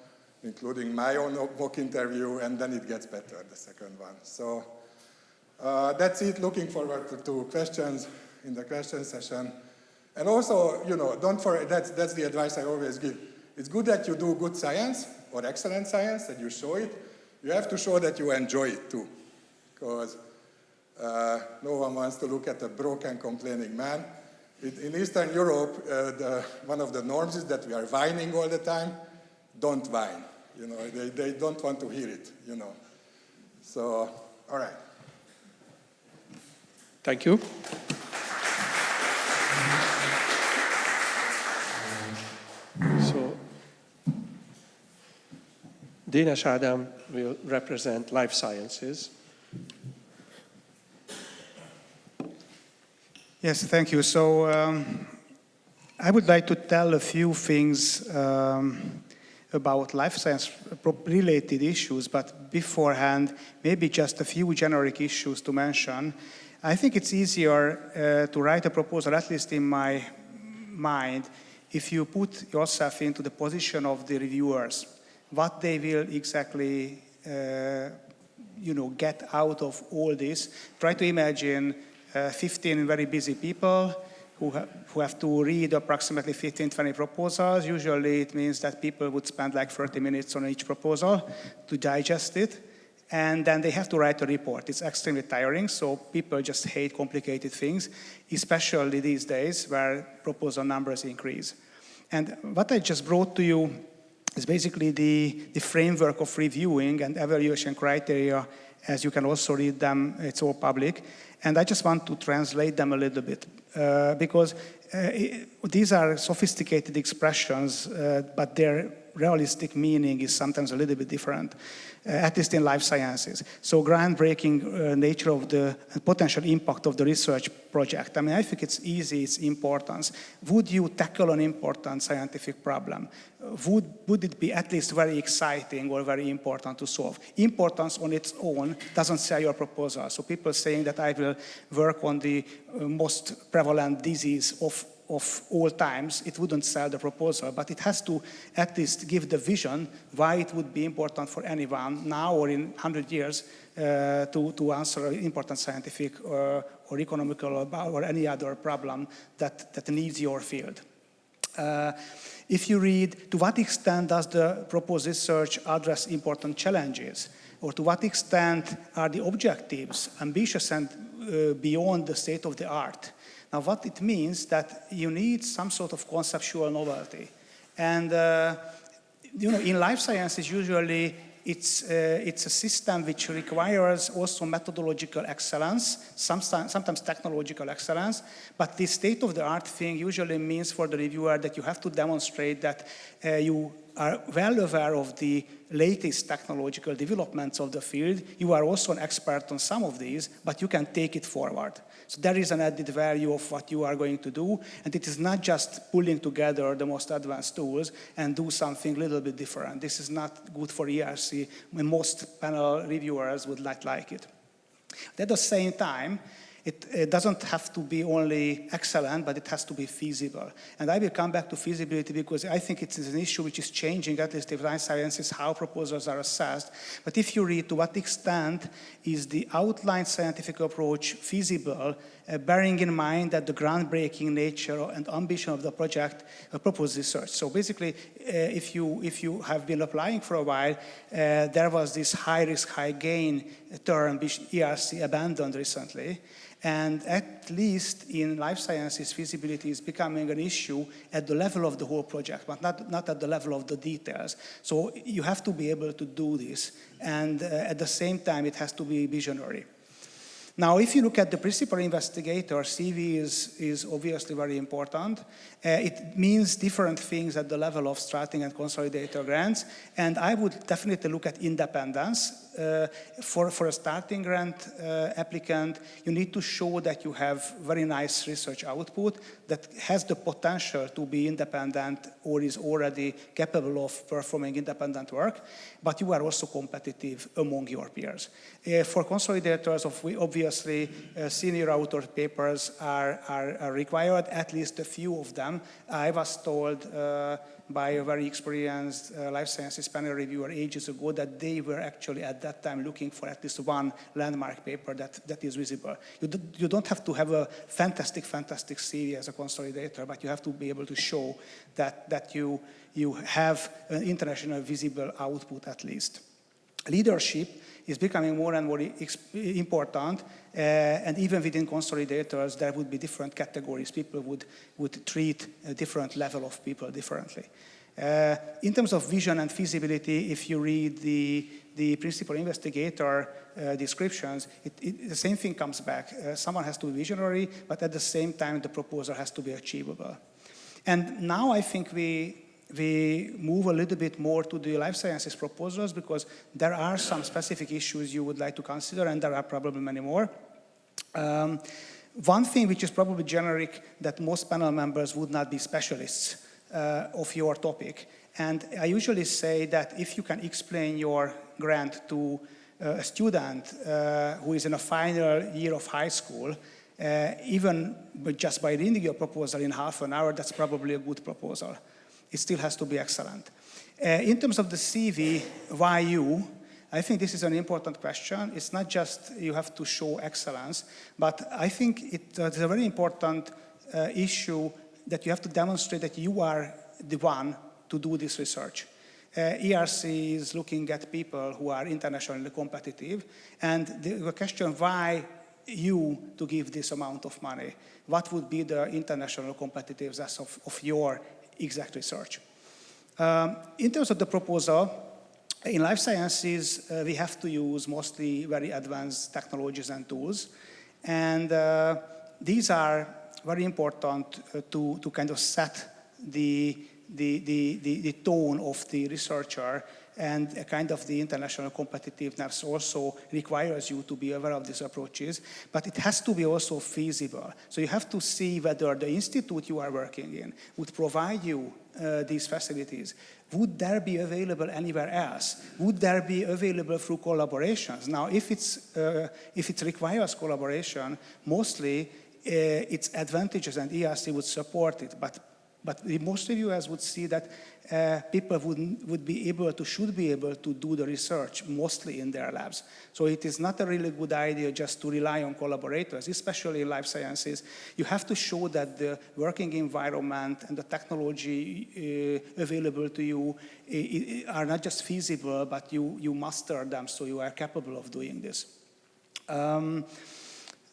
including my own mock interview, and then it gets better, the second one. So that's it. Looking forward to questions in the question session. And also, don't forget, that's the advice I always give. It's good that you do good science, or excellent science, that you show it. You have to show that you enjoy it too, because no one wants to look at a broken, complaining man. In Eastern Europe, one of the norms is that we are whining all the time. Don't whine. They don't want to hear it, So, all right. Thank you. So, Dénes Ádám will represent life sciences. Yes, thank you. So I would like to tell a few things about life science related issues, but beforehand, maybe just a few generic issues to mention. I think it's easier to write a proposal, at least in my mind, if you put yourself into the position of the reviewers, what they will exactly get out of all this. Try to imagine 15 very busy people who have to read approximately 15-20 proposals. Usually it means that people would spend like 30 minutes on each proposal to digest it. And then they have to write a report. It's extremely tiring, so people just hate complicated things, especially these days where proposal numbers increase. And what I just brought to you is basically the framework of reviewing and evaluation criteria. As you can also read them, it's all public. And I just want to translate them a little bit because these are sophisticated expressions, but their realistic meaning is sometimes a little bit different, at least in life sciences. So groundbreaking nature of the potential impact of the research project. I mean, I think it's easy, its importance. Would you tackle an important scientific problem? Would it be at least very exciting or very important to solve? Importance on its own doesn't sell your proposal. So people saying that I will work on the most prevalent disease of all times, it wouldn't sell the proposal, but it has to at least give the vision why it would be important for anyone now or in 100 years to answer an important scientific or economical or any other problem that needs your field. If you read, to what extent does the proposed research address important challenges? Or to what extent are the objectives ambitious and beyond the state of the art? Now, what it means that you need some sort of conceptual novelty. And, in life sciences, usually it's a system which requires also methodological excellence, sometimes technological excellence, but the state-of-the-art thing usually means for the reviewer that you have to demonstrate that you are well aware of the latest technological developments of the field. You are also an expert on some of these, but you can take it forward. So there is an added value of what you are going to do, and it is not just pulling together the most advanced tools and do something a little bit different. This is not good for ERC. Most panel reviewers would not like it. At the same time, it doesn't have to be only excellent, but it has to be feasible. And I will come back to feasibility because I think it is an issue which is changing, at least in life sciences, how proposals are assessed. But if you read to what extent is the outlined scientific approach feasible, bearing in mind that the groundbreaking nature and ambition of the project proposed research. So basically, if you have been applying for a while, there was this high risk, high gain term which ERC abandoned recently. And at least in life sciences, feasibility is becoming an issue at the level of the whole project, but not at the level of the details. So you have to be able to do this. And at the same time, it has to be visionary. Now, if you look at the principal investigator, CV is obviously very important. It means different things at the level of starting and consolidator grants, and I would definitely look at independence. For a starting grant applicant, you need to show that you have very nice research output that has the potential to be independent or is already capable of performing independent work, but you are also competitive among your peers. For consolidators, obviously, senior author papers are required, at least a few of them. I was told by a very experienced life sciences panel reviewer ages ago that they were actually at that time looking for at least one landmark paper that is visible. You don't have to have a fantastic CV as a consolidator, but you have to be able to show that you have an international visible output at least. Leadership is becoming more and more important, and even within consolidators, there would be different categories. People would treat a different level of people differently. In terms of vision and feasibility, if you read the principal investigator descriptions, the same thing comes back. Someone has to be visionary, but at the same time, the proposal has to be achievable. And now I think we move a little bit more to the life sciences proposals because there are some specific issues you would like to consider, and there are probably many more. One thing which is probably generic that most panel members would not be specialists of your topic. And I usually say that if you can explain your grant to a student who is in a final year of high school, even just by reading your proposal in half an hour, that's probably a good proposal. It still has to be excellent. In terms of the CV, why you? I think this is an important question. It's not just you have to show excellence, but I think it's a very important issue that you have to demonstrate that you are the one to do this research. ERC is looking at people who are internationally competitive, and the question why you to give this amount of money? What would be the international competitiveness of your exact research? In terms of the proposal, in life sciences, we have to use mostly very advanced technologies and tools, and these are very important to kind of set the tone of the researcher, and a kind of the international competitiveness also requires you to be aware of these approaches, but it has to be also feasible. So you have to see whether the institute you are working in would provide you these facilities. Would there be available anywhere else? Would there be available through collaborations? Now, if it requires collaboration, mostly its advantages and ERC would support it, but most reviewers would see that people should be able to do the research mostly in their labs. So it is not a really good idea just to rely on collaborators, especially in life sciences. You have to show that the working environment and the technology available to you are not just feasible, but you master them, so you are capable of doing this.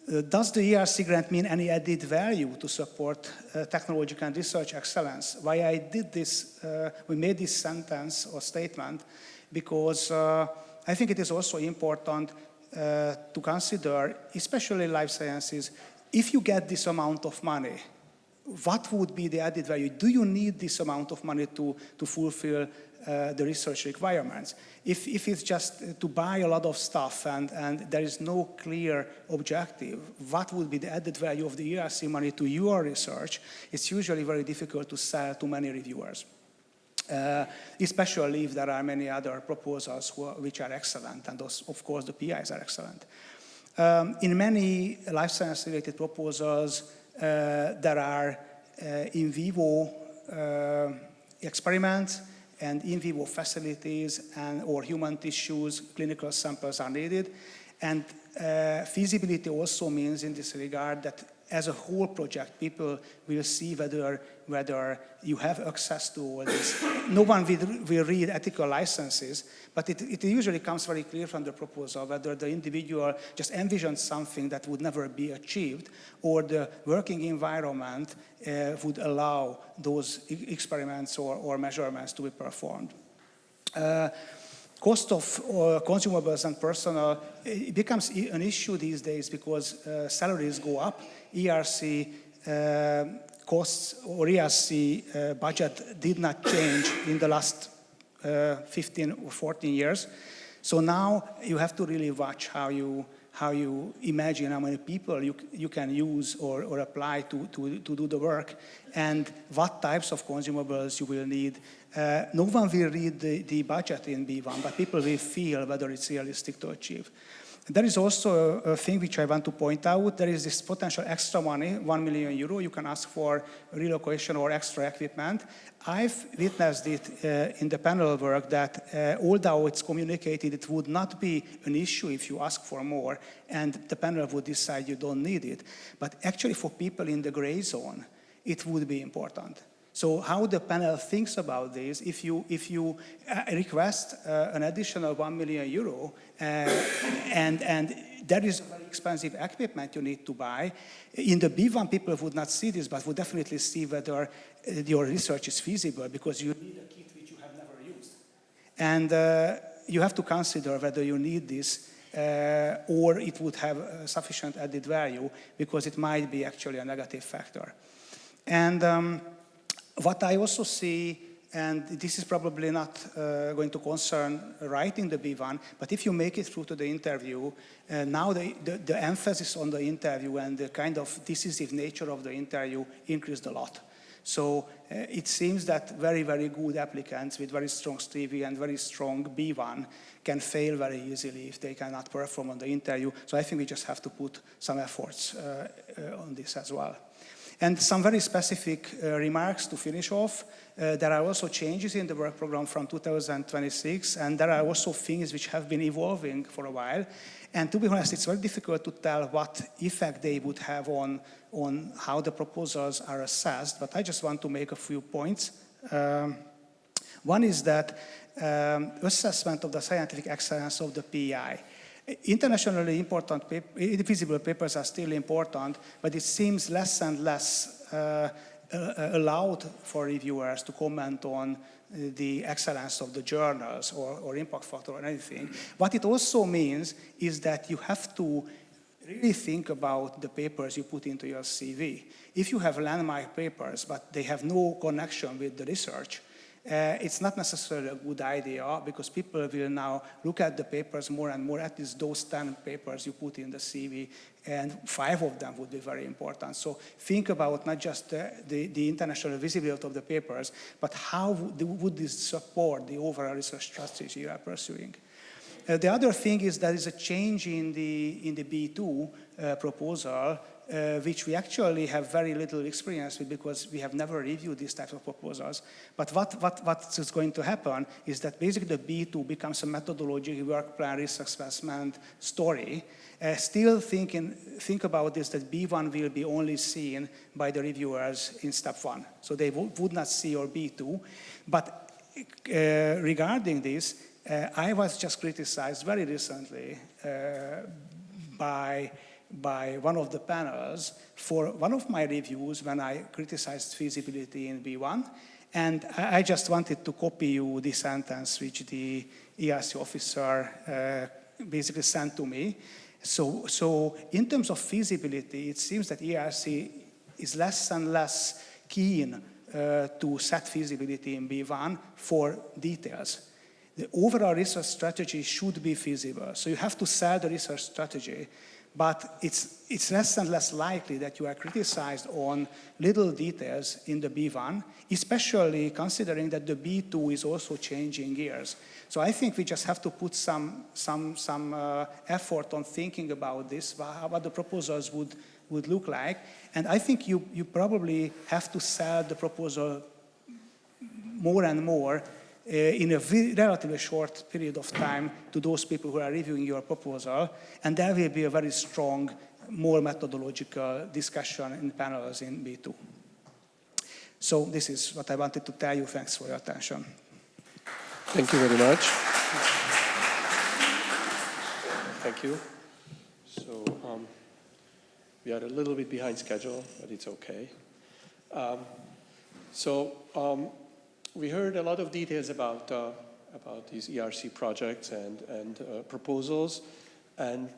Does the ERC grant mean any added value to support technological and research excellence? Why I did this, we made this sentence or statement, because I think it is also important to consider, especially life sciences, if you get this amount of money, what would be the added value? Do you need this amount of money to fulfill the research requirements? If it's just to buy a lot of stuff and there is no clear objective, what would be the added value of the ERC money to your research? It's usually very difficult to sell to many reviewers, especially if there are many other proposals which are excellent, and those, of course, the PIs are excellent. In many life science-related proposals, there are in vivo experiments and in vivo facilities or human tissues, clinical samples are needed. And feasibility also means in this regard that as a whole project, people will see whether you have access to all this. No one will read ethical licenses, but it usually comes very clear from the proposal whether the individual just envisions something that would never be achieved, or the working environment would allow those experiments or measurements to be performed. Cost of consumables and personnel, it becomes an issue these days because salaries go up. ERC costs or ERC budget did not change in the last 15 or 14 years. So now you have to really watch how you imagine how many people you can use or apply to do the work, and what types of consumables you will need. No one will read the budget in B1, but people will feel whether it's realistic to achieve. There is also a thing which I want to point out. There is this potential extra money, €1 million. You can ask for relocation or extra equipment. I've witnessed it in the panel work that although it's communicated, it would not be an issue if you ask for more and the panel would decide you don't need it. But actually for people in the gray zone, it would be important. So how the panel thinks about this, if you request an additional €1 million and there is very expensive equipment you need to buy, in the B1 people would not see this, but would definitely see whether your research is feasible because you need a kit which you have never used. And you have to consider whether you need this or it would have sufficient added value because it might be actually a negative factor. And what I also see, and this is probably not going to concern writing the B1, but if you make it through to the interview, now the emphasis on the interview and the kind of decisive nature of the interview increased a lot. So it seems that very, very good applicants with very strong CV and very strong B1 can fail very easily if they cannot perform on the interview. So I think we just have to put some efforts on this as well. And some very specific remarks to finish off. There are also changes in the work program from 2026, and there are also things which have been evolving for a while. And to be honest, it's very difficult to tell what effect they would have on how the proposals are assessed, but I just want to make a few points. One is that assessment of the scientific excellence of the PI. Internationally important feasible papers are still important, but it seems less and less allowed for reviewers to comment on the excellence of the journals or impact factor or anything. What it also means is that you have to really think about the papers you put into your CV. If you have landmark papers, but they have no connection with the research, it's not necessarily a good idea because people will now look at the papers more and more, at least those 10 papers you put in the CV, and 5 of them would be very important. So think about not just the international visibility of the papers, but how would this support the overall research strategy you are pursuing. The other thing is there is a change in the B2 proposal, which we actually have very little experience with because we have never reviewed these types of proposals. But what is going to happen is that basically the B2 becomes a methodology, work plan, risk assessment story. Still think about this, that B1 will be only seen by the reviewers in step 1. So they would not see your B2. But regarding this, I was just criticized very recently by one of the panels for one of my reviews when I criticized feasibility in B1. And I just wanted to copy you the sentence which the ERC officer basically sent to me. So in terms of feasibility, it seems that ERC is less and less keen to set feasibility in B1 for details. The overall research strategy should be feasible. So you have to sell the research strategy. But it's less and less likely that you are criticized on little details in the B1, especially considering that the B2 is also changing gears. So I think we just have to put some effort on thinking about this, what the proposals would look like. And I think you probably have to sell the proposal more and more in a relatively short period of time to those people who are reviewing your proposal, and there will be a very strong, more methodological discussion in panels in B2. So this is what I wanted to tell you. Thanks for your attention. Thank you very much. Thank you. So we are a little bit behind schedule, but it's okay. We heard a lot of details about about these ERC projects and proposals. And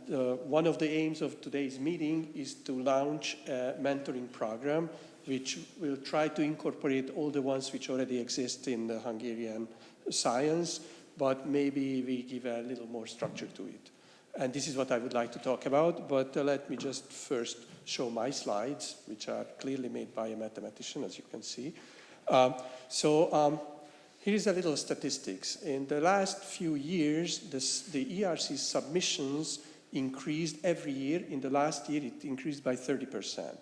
one of the aims of today's meeting is to launch a mentoring program which will try to incorporate all the ones which already exist in the Hungarian science, but maybe we give a little more structure to it. And this is what I would like to talk about, but let me just first show my slides, which are clearly made by a mathematician, as you can see. Here's a little statistics. In the last few years, the ERC submissions increased every year. In the last year, it increased by 30%.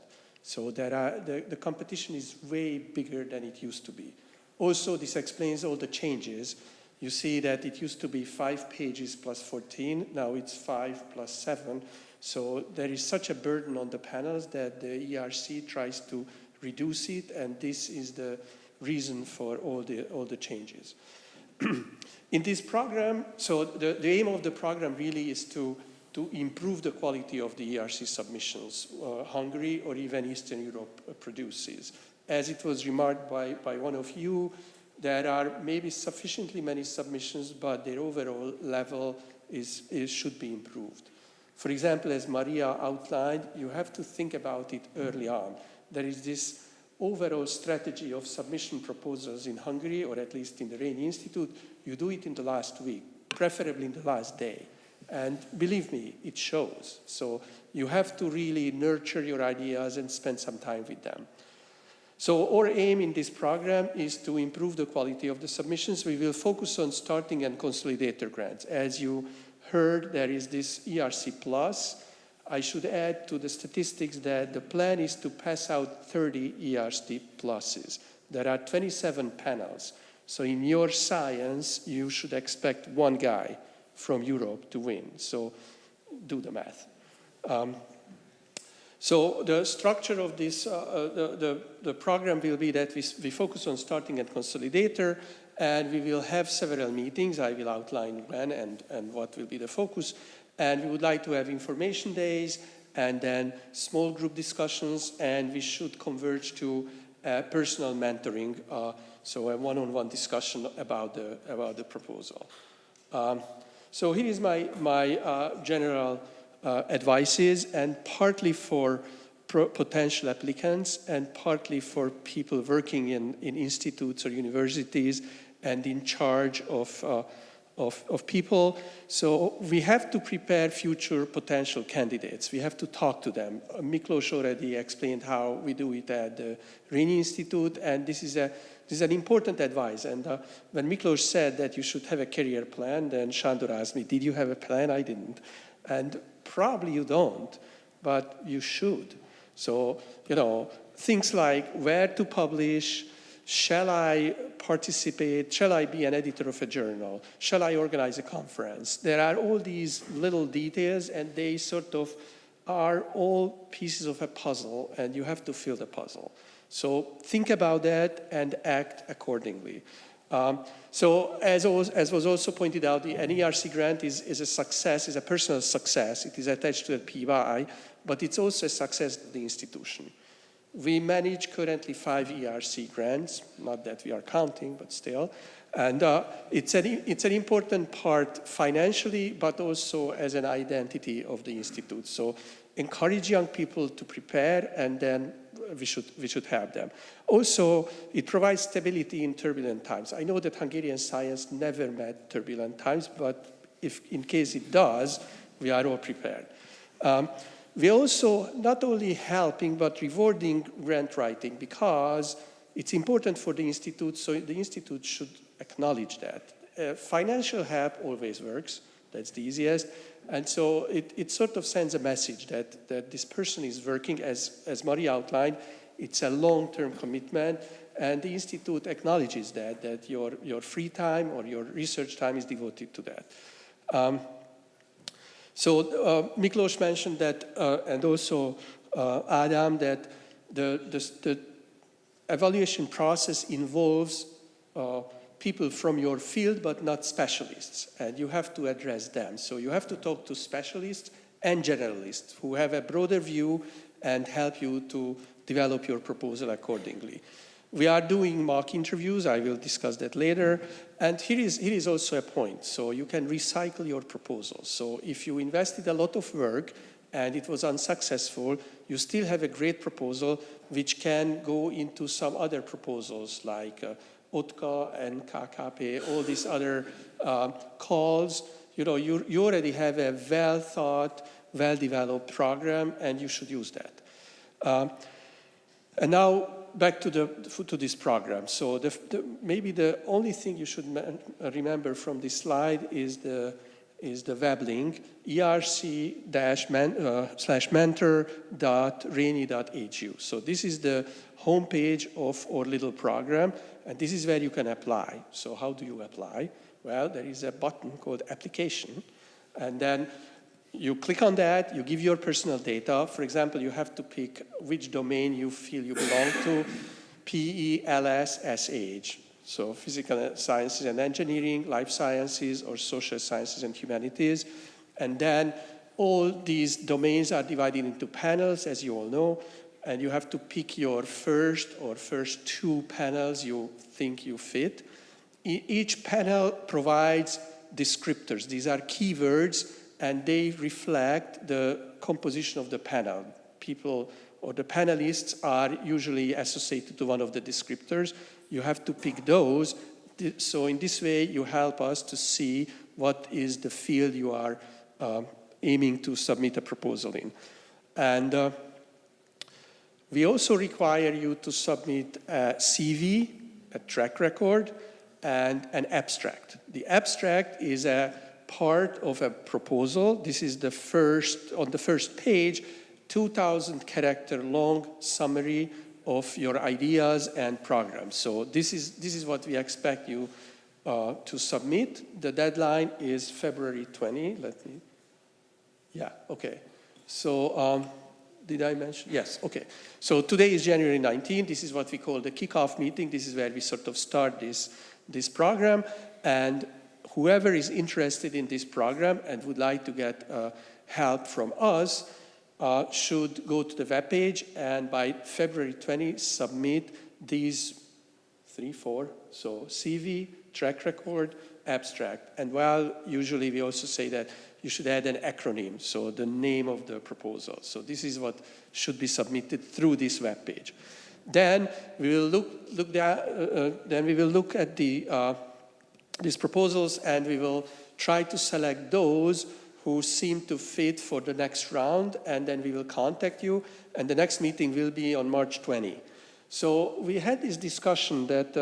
So the competition is way bigger than it used to be. Also, this explains all the changes. You see that it used to be 5 pages plus 14. Now it's 5 plus 7. So there is such a burden on the panels that the ERC tries to reduce it, and this is the reason for all the changes. In this program, so the aim of the program really is to improve the quality of the ERC submissions Hungary or even Eastern Europe produces. As it was remarked by one of you, there are maybe sufficiently many submissions, but their overall level should be improved. For example, as Maria outlined, you have to think about it early on. There is this overall strategy of submission proposals in Hungary, or at least in the Rényi Institute. You do it in the last week, preferably in the last day. And believe me, it shows. So you have to really nurture your ideas and spend some time with them. So our aim in this program is to improve the quality of the submissions. We will focus on starting and consolidator grants. As you heard, there is this ERC Plus. I should add to the statistics that the plan is to pass out 30 ERC Pluses. There are 27 panels. So in your science, you should expect one guy from Europe to win. So do the math. So the structure of this, the program will be that we focus on starting and consolidator, and we will have several meetings. I will outline when and what will be the focus. And we would like to have information days and then small group discussions, and we should converge to personal mentoring, so a one-on-one discussion about the proposal. So here is my general advices, and partly for potential applicants and partly for people working in institutes or universities and in charge of people. So we have to prepare future potential candidates. We have to talk to them. Miklós already explained how we do it at the Rényi Institute, and this is an important advice. And when Miklós said that you should have a career plan, then Sándor asked me, did you have a plan? I didn't. And probably you don't, but you should. So, things like where to publish, shall I participate, shall I be an editor of a journal, shall I organize a conference? There are all these little details, and they sort of are all pieces of a puzzle, and you have to fill the puzzle. So think about that and act accordingly. So as was also pointed out, an ERC grant is a success, is a personal success. It is attached to a PY, but it's also a success of the institution. We manage currently 5 ERC grants, not that we are counting, but still. And it's an important part financially, but also as an identity of the institute. So encourage young people to prepare, and then we should have them. Also, it provides stability in turbulent times. I know that Hungarian science never met turbulent times, but if in case it does, we are all prepared. We also not only helping, but rewarding grant writing, because it's important for the institute, so the institute should acknowledge that. Financial help always works, that's the easiest, and so it sort of sends a message that this person is working, as Maria outlined, it's a long-term commitment, and the institute acknowledges that your free time or your research time is devoted to that. So Miklós mentioned that, and also Ádám, that the evaluation process involves people from your field, but not specialists, and you have to address them. So you have to talk to specialists and generalists who have a broader view and help you to develop your proposal accordingly. We are doing mock interviews. I will discuss that later. And here is also a point. So you can recycle your proposals. So if you invested a lot of work and it was unsuccessful, you still have a great proposal which can go into some other proposals like OTKA and KKP, all these other calls. You know, you already have a well-thought, well-developed program, and you should use that. And now back to this program. So maybe the only thing you should remember from this slide is the web link, erc-mentor.reni.hu. So this is the homepage of our little program, and this is where you can apply. So how do you apply? Well, there is a button called application, and then you click on that, you give your personal data. For example, you have to pick which domain you feel you belong to, PE, LS, SH. So physical sciences and engineering, life sciences, or social sciences and humanities. And then all these domains are divided into panels, as you all know, and you have to pick your first two panels you think you fit. Each panel provides descriptors. These are keywords, and they reflect the composition of the panel. People or the panelists are usually associated to one of the descriptors. You have to pick those. So in this way, you help us to see what is the field you are aiming to submit a proposal in. And we also require you to submit a CV, a track record, and an abstract. The abstract is a part of a proposal. This is on the first page, 2,000 character long summary of your ideas and programs. So this is what we expect you to submit. The deadline is February 20. So did I mention? Yes, okay. So today is January 19. This is what we call the kickoff meeting. This is where we sort of start this program. And whoever is interested in this program and would like to get help from us should go to the webpage and by February 20 submit these 4. So CV, track record, abstract. And usually we also say that you should add an acronym, so the name of the proposal. So this is what should be submitted through this webpage. Then we will look at these proposals, and we will try to select those who seem to fit for the next round, and then we will contact you, and the next meeting will be on March 20. So we had this discussion that,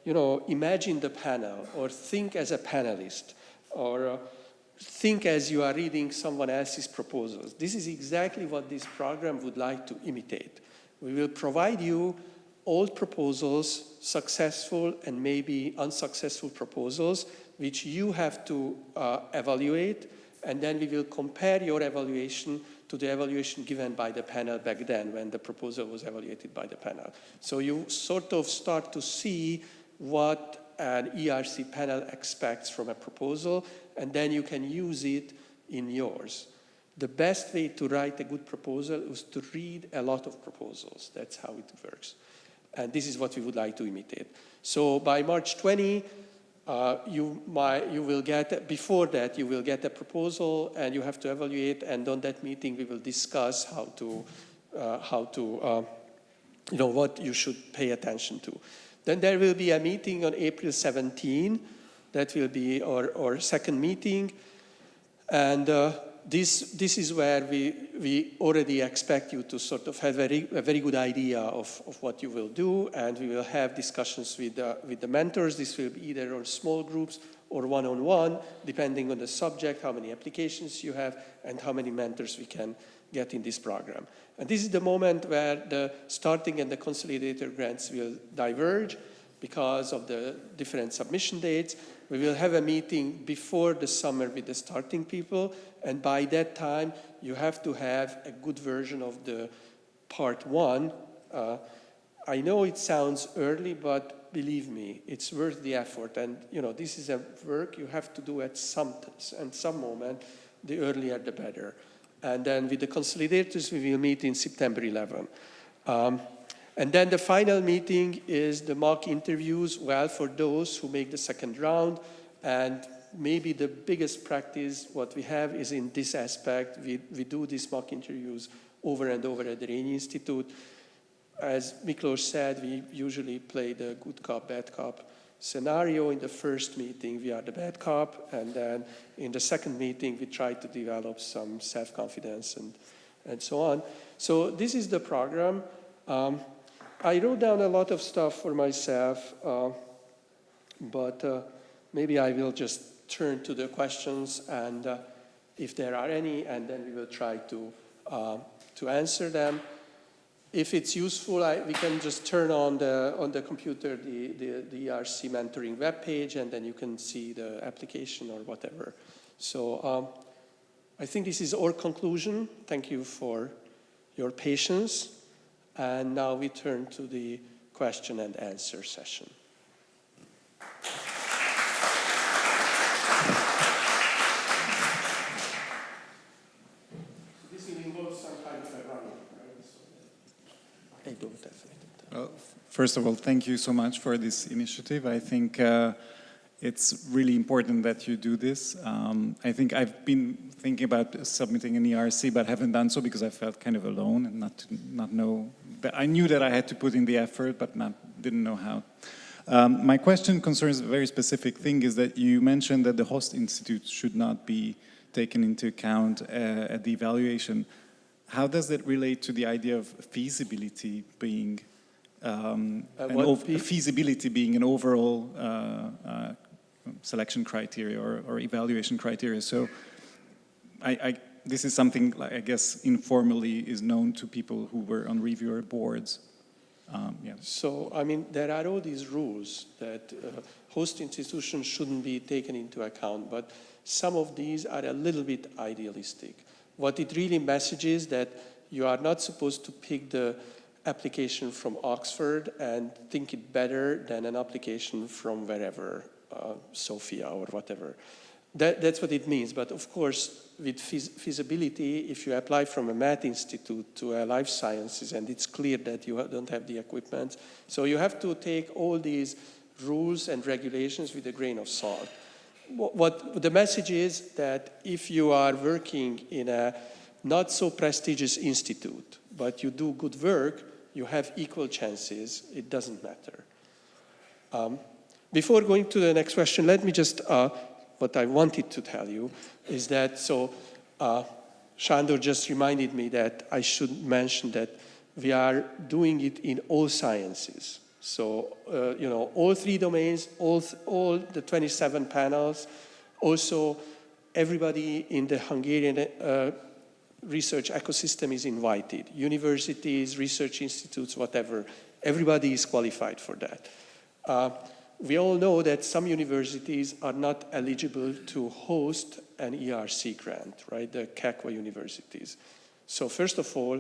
imagine the panel, or think as a panelist, or think as you are reading someone else's proposals. This is exactly what this program would like to imitate. We will provide you old proposals, successful and maybe unsuccessful proposals, which you have to evaluate, and then we will compare your evaluation to the evaluation given by the panel back then when the proposal was evaluated by the panel. So you sort of start to see what an ERC panel expects from a proposal, and then you can use it in yours. The best way to write a good proposal is to read a lot of proposals. That's how it works. And this is what we would like to imitate. So by March 20, you will get, before that, you will get a proposal and you have to evaluate, and on that meeting we will discuss what you should pay attention to. Then there will be a meeting on April 17. That will be our second meeting. And this is where we already expect you to sort of have a very good idea of what you will do, and we will have discussions with the mentors. This will be either on small groups or one-on-one, depending on the subject, how many applications you have, and how many mentors we can get in this program. And this is the moment where the starting and the consolidator grants will diverge because of the different submission dates. We will have a meeting before the summer with the starting people, and by that time, you have to have a good version of the part 1. I know it sounds early, but believe me, it's worth the effort. And this is a work you have to do at some moment. The earlier, the better. And then with the consolidators, we will meet in September 11. And then the final meeting is the mock interviews, well, for those who make the second round. And maybe the biggest practice what we have is in this aspect. We do these mock interviews over and over at the Rényi Institute. As Miklós said, we usually play the good cop, bad cop scenario. In the first meeting, we are the bad cop, and then in the second meeting, we try to develop some self-confidence and so on. So this is the program. I wrote down a lot of stuff for myself, but maybe I will just turn to the questions, and if there are any, and then we will try to answer them. If it's useful, we can just turn on the computer the ERC Mentoring webpage, and then you can see the application or whatever. So I think this is our conclusion. Thank you for your patience. And now we turn to the question and answer session. This will involve some kind of a running, right? I don't have it. Well, first of all, thank you so much for this initiative. I think it's really important that you do this. I think I've been thinking about submitting an ERC, but haven't done so because I felt kind of alone and not know. I knew that I had to put in the effort, but didn't know how. My question concerns a very specific thing, is that you mentioned that the host institute should not be taken into account at the evaluation. How does that relate to the idea of feasibility being feasibility being an overall selection criteria or evaluation criteria? So this is something, like, I guess, informally is known to people who were on reviewer boards. Yeah. So, I mean, there are all these rules that host institutions shouldn't be taken into account, but some of these are a little bit idealistic. What it really messages that you are not supposed to pick the application from Oxford and think it better than an application from wherever, Sofia or whatever. That's what it means. But of course, with feasibility, if you apply from a math institute to a life sciences, and it's clear that you don't have the equipment, so you have to take all these rules and regulations with a grain of salt. What the message is that if you are working in a not so prestigious institute, but you do good work, you have equal chances. It doesn't matter. Before going to the next question, let me just, what I wanted to tell you is that, Sándor just reminded me that I should mention that we are doing it in all sciences. So, all three domains, all the 27 panels, also everybody in the Hungarian research ecosystem is invited. Universities, research institutes, whatever, everybody is qualified for that. We all know that some universities are not eligible to host an ERC grant, right? The KEKWA universities. So first of all,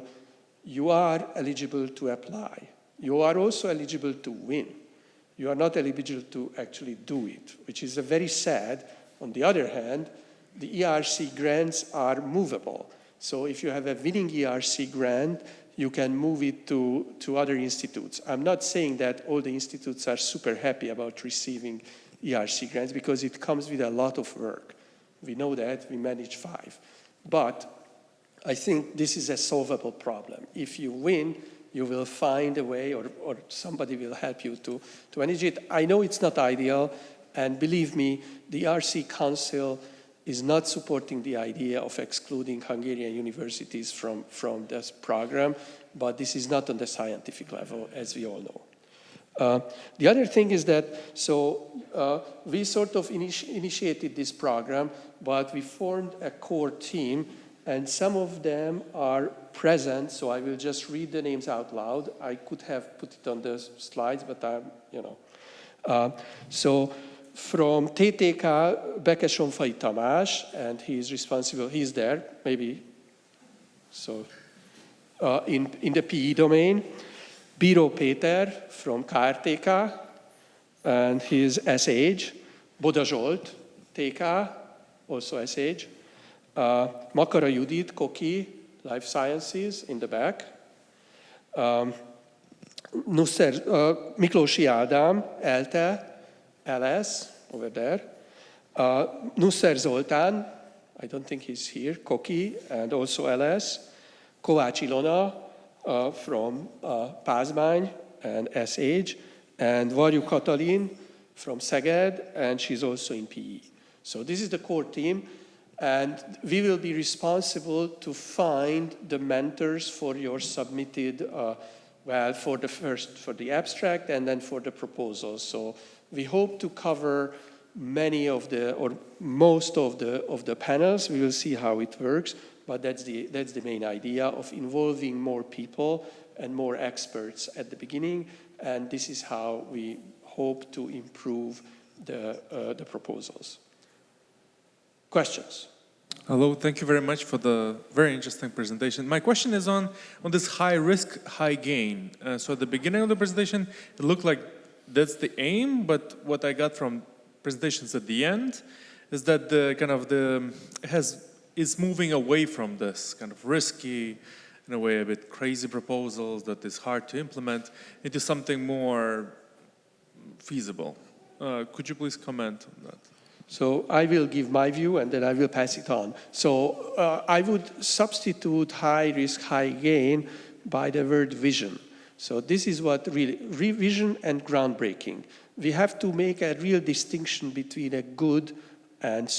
you are eligible to apply. You are also eligible to win. You are not eligible to actually do it, which is very sad. On the other hand, the ERC grants are movable. So if you have a winning ERC grant, you can move it to other institutes. I'm not saying that all the institutes are super happy about receiving ERC grants because it comes with a lot of work. We know that, we manage 5. But I think this is a solvable problem. If you win, you will find a way, or somebody will help you to manage it. I know it's not ideal, and believe me, the ERC Council is not supporting the idea of excluding Hungarian universities from this program, but this is not on the scientific level, as we all know. The other thing is that, we sort of initiated this program, but we formed a core team, and some of them are present, so I will just read the names out loud. I could have put it on the slides, but from TTK, Bekesonfai Tamás, and he is responsible, he's there, maybe, so, in the PE domain. Bíró Péter from KRTK, and he is SH. Boda Zsolt, TK, also SH. Makara Judit, Koki, Life Sciences, in the back. Miklósi Ádám, ELTE, LS, over there. Nusser Zoltán, I don't think he's here, Koki, and also LS. Kovács Ilona from Pázmány and SH. And Borvölgyi Katalin from Szeged, and she's also in PE. So this is the core team, and we will be responsible to find the mentors for your submitted, for the abstract and then for the proposal. So we hope to cover many of the, or most of the panels. We will see how it works, but that's the main idea of involving more people and more experts at the beginning, and this is how we hope to improve the proposals. Questions? Hello, thank you very much for the very interesting presentation. My question is on this high risk, high gain. So at the beginning of the presentation, it looked like that's the aim, but what I got from presentations at the end is that is moving away from this kind of risky, in a way a bit crazy proposals that is hard to implement into something more feasible. Could you please comment on that? So I will give my view and then I will pass it on. So I would substitute high risk, high gain by the word vision. So this is what really, vision and groundbreaking. We have to make a real distinction between a good and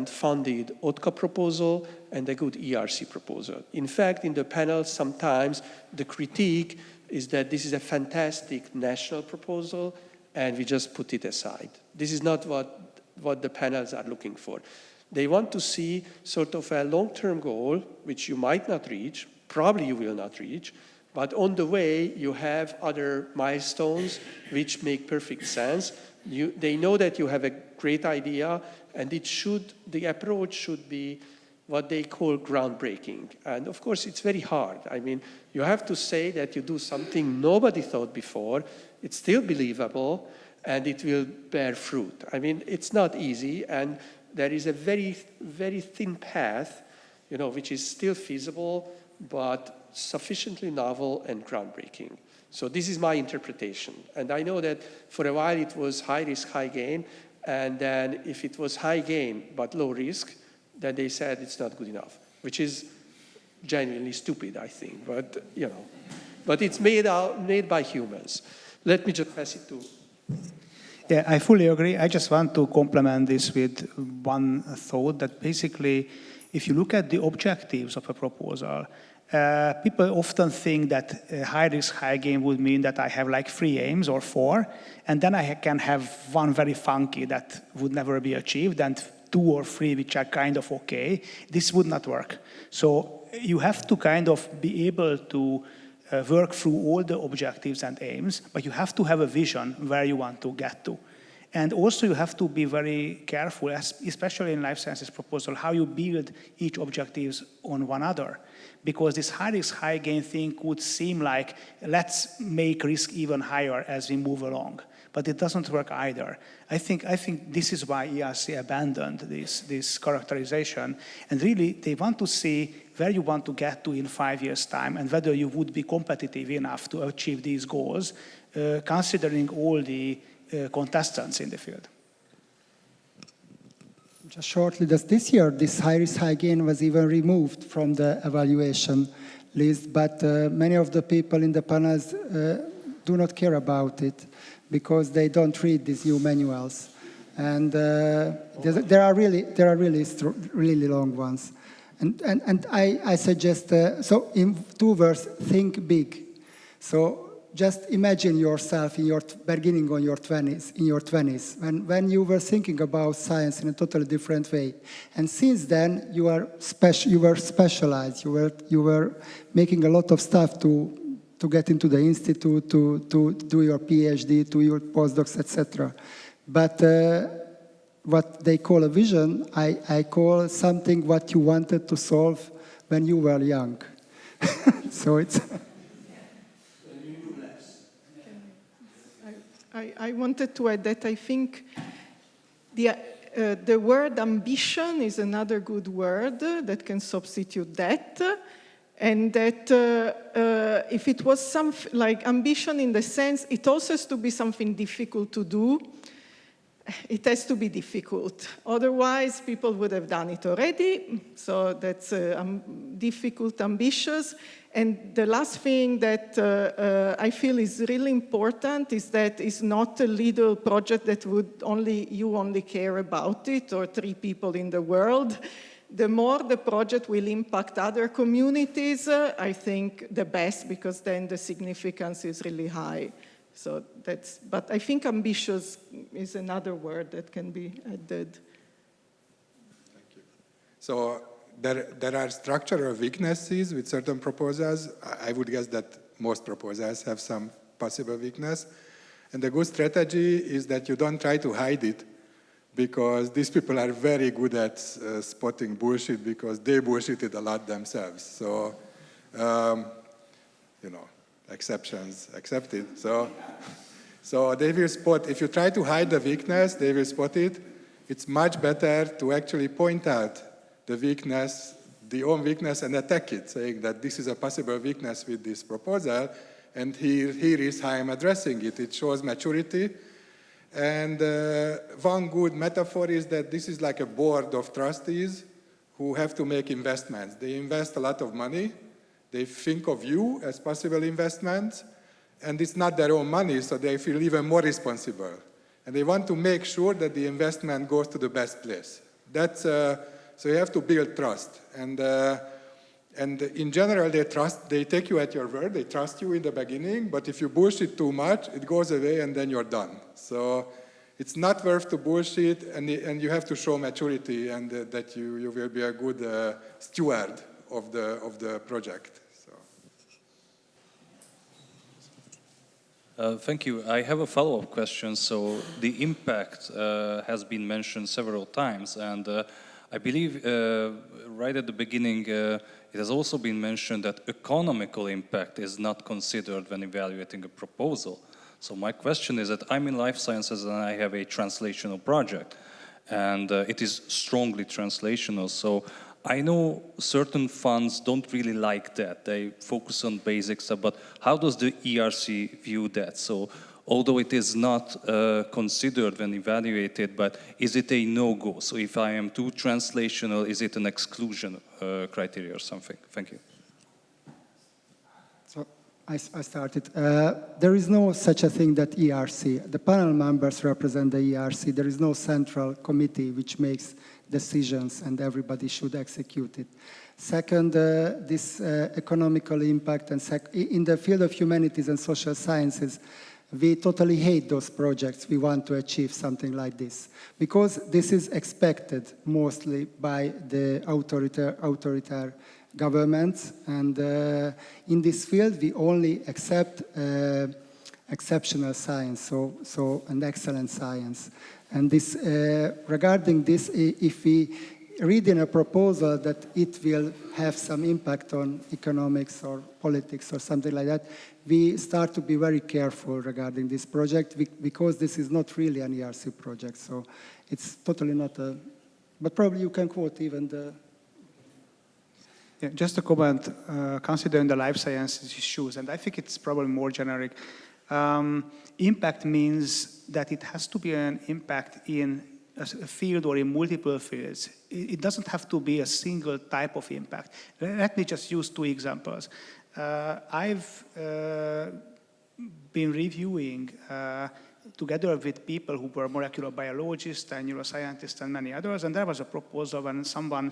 funded OTCA proposal and a good ERC proposal. In fact, in the panel, sometimes the critique is that this is a fantastic national proposal and we just put it aside. This is not what the panels are looking for. They want to see sort of a long-term goal, which you might not reach, probably you will not reach, but on the way you have other milestones which make perfect sense. They know that you have a great idea, and the approach should be what they call groundbreaking. And of course, it's very hard. I mean, you have to say that you do something nobody thought before, it's still believable, and it will bear fruit. I mean, it's not easy, and there is a very, very thin path, which is still feasible, but sufficiently novel and groundbreaking. So this is my interpretation. And I know that for a while it was high risk, high gain, and then if it was high gain but low risk, then they said it's not good enough, which is genuinely stupid, I think. But it's made by humans. Let me just pass it to. Yeah, I fully agree. I just want to complement this with one thought that basically, if you look at the objectives of a proposal, people often think that high risk, high gain would mean that I have like 3 aims or 4, and then I can have one very funky that would never be achieved, and 2 or 3 which are kind of okay. This would not work. So you have to kind of be able to work through all the objectives and aims, but you have to have a vision where you want to get to. And also you have to be very careful, especially in life sciences proposal, how you build each objectives on one another. Because this high risk, high gain thing could seem like, let's make risk even higher as we move along. But it doesn't work either. I think this is why ERC abandoned this characterization. And really, they want to see where you want to get to in 5 years' time and whether you would be competitive enough to achieve these goals, considering all the contestants in the field. Just shortly, this year, this high risk, high gain was even removed from the evaluation list, but many of the people in the panels do not care about it because they don't read these new manuals. And there are really long ones. And I suggest, so in 2 words, think big. So just imagine yourself in your beginning in your 20s, when you were thinking about science in a totally different way. And since then, you were specialized. You were making a lot of stuff to get into the institute, to do your PhD, to your postdocs, etc. But what they call a vision, I call something what you wanted to solve when you were young. So it's. I wanted to add that I think the word ambition is another good word that can substitute that. And that if it was like ambition in the sense, it also has to be something difficult to do. It has to be difficult. Otherwise, people would have done it already. So that's difficult, ambitious. And the last thing that I feel is really important is that it's not a little project that you only care about it, or 3 people in the world. The more the project will impact other communities, I think the best, because then the significance is really high. So but I think ambitious is another word that can be added. Thank you. So there are structural weaknesses with certain proposals. I would guess that most proposals have some possible weakness. And the good strategy is that you don't try to hide it, because these people are very good at spotting bullshit, because they bullshitted a lot themselves. So, exceptions accepted. So they will spot, if you try to hide the weakness, they will spot it. It's much better to actually point out the weakness, the own weakness, and attack it, saying that this is a possible weakness with this proposal, and here is how I'm addressing it. It shows maturity. And one good metaphor is that this is like a board of trustees who have to make investments. They invest a lot of money. They think of you as possible investments, and it's not their own money, so they feel even more responsible. And they want to make sure that the investment goes to the best place. So you have to build trust. And in general, they take you at your word, they trust you in the beginning, but if you bullshit too much, it goes away and then you're done. So it's not worth to bullshit, and you have to show maturity, and that you will be a good steward of the project. Thank you. I have a follow-up question. So the impact has been mentioned several times, and I believe right at the beginning it has also been mentioned that economical impact is not considered when evaluating a proposal. So my question is that I'm in life sciences and I have a translational project, and it is strongly translational. So I know certain funds don't really like that. They focus on basics, but how does the ERC view that? So although it is not considered when evaluated, but is it a no-go? So if I am too translational, is it an exclusion criteria or something? Thank you. So I started. There is no such a thing that ERC. The panel members represent the ERC. There is no central committee which makes decisions, and everybody should execute it. Second, this economical impact, and in the field of humanities and social sciences, we totally hate those projects. We want to achieve something like this, because this is expected mostly by the authoritarian governments, and in this field we only accept exceptional science, and excellent science. And this, regarding this, if we read in a proposal that it will have some impact on economics or politics or something like that, we start to be very careful regarding this project, because this is not really an ERC project. So it's totally not a, but probably you can quote even the... Yeah, just a comment, considering the life sciences issues, and I think it's probably more generic. Impact means that it has to be an impact in a field or in multiple fields. It doesn't have to be a single type of impact. Let me just use 2 examples. I've been reviewing together with people who were molecular biologists and neuroscientists and many others, and there was a proposal when someone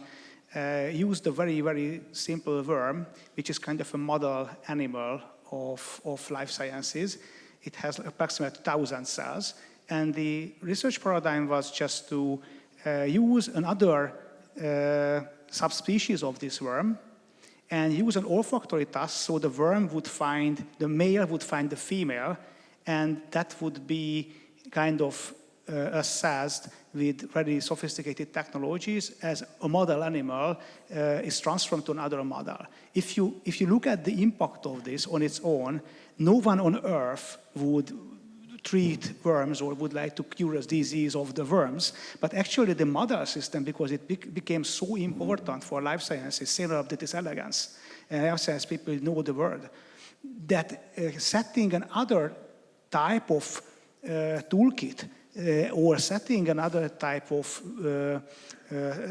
used a very, very simple worm, which is kind of a model animal of life sciences. It has approximately 1,000 cells, and the research paradigm was just to use another subspecies of this worm and use an olfactory task, so the worm would find, the male would find the female, and that would be kind of assessed with very sophisticated technologies as a model animal is transformed to another model. If you look at the impact of this on its own, no one on Earth would treat worms or would like to cure a disease of the worms, but actually the model system, because it became so important for life sciences, Sailor Update is elegance. and also as people know the word, that setting another type of toolkit or setting another type of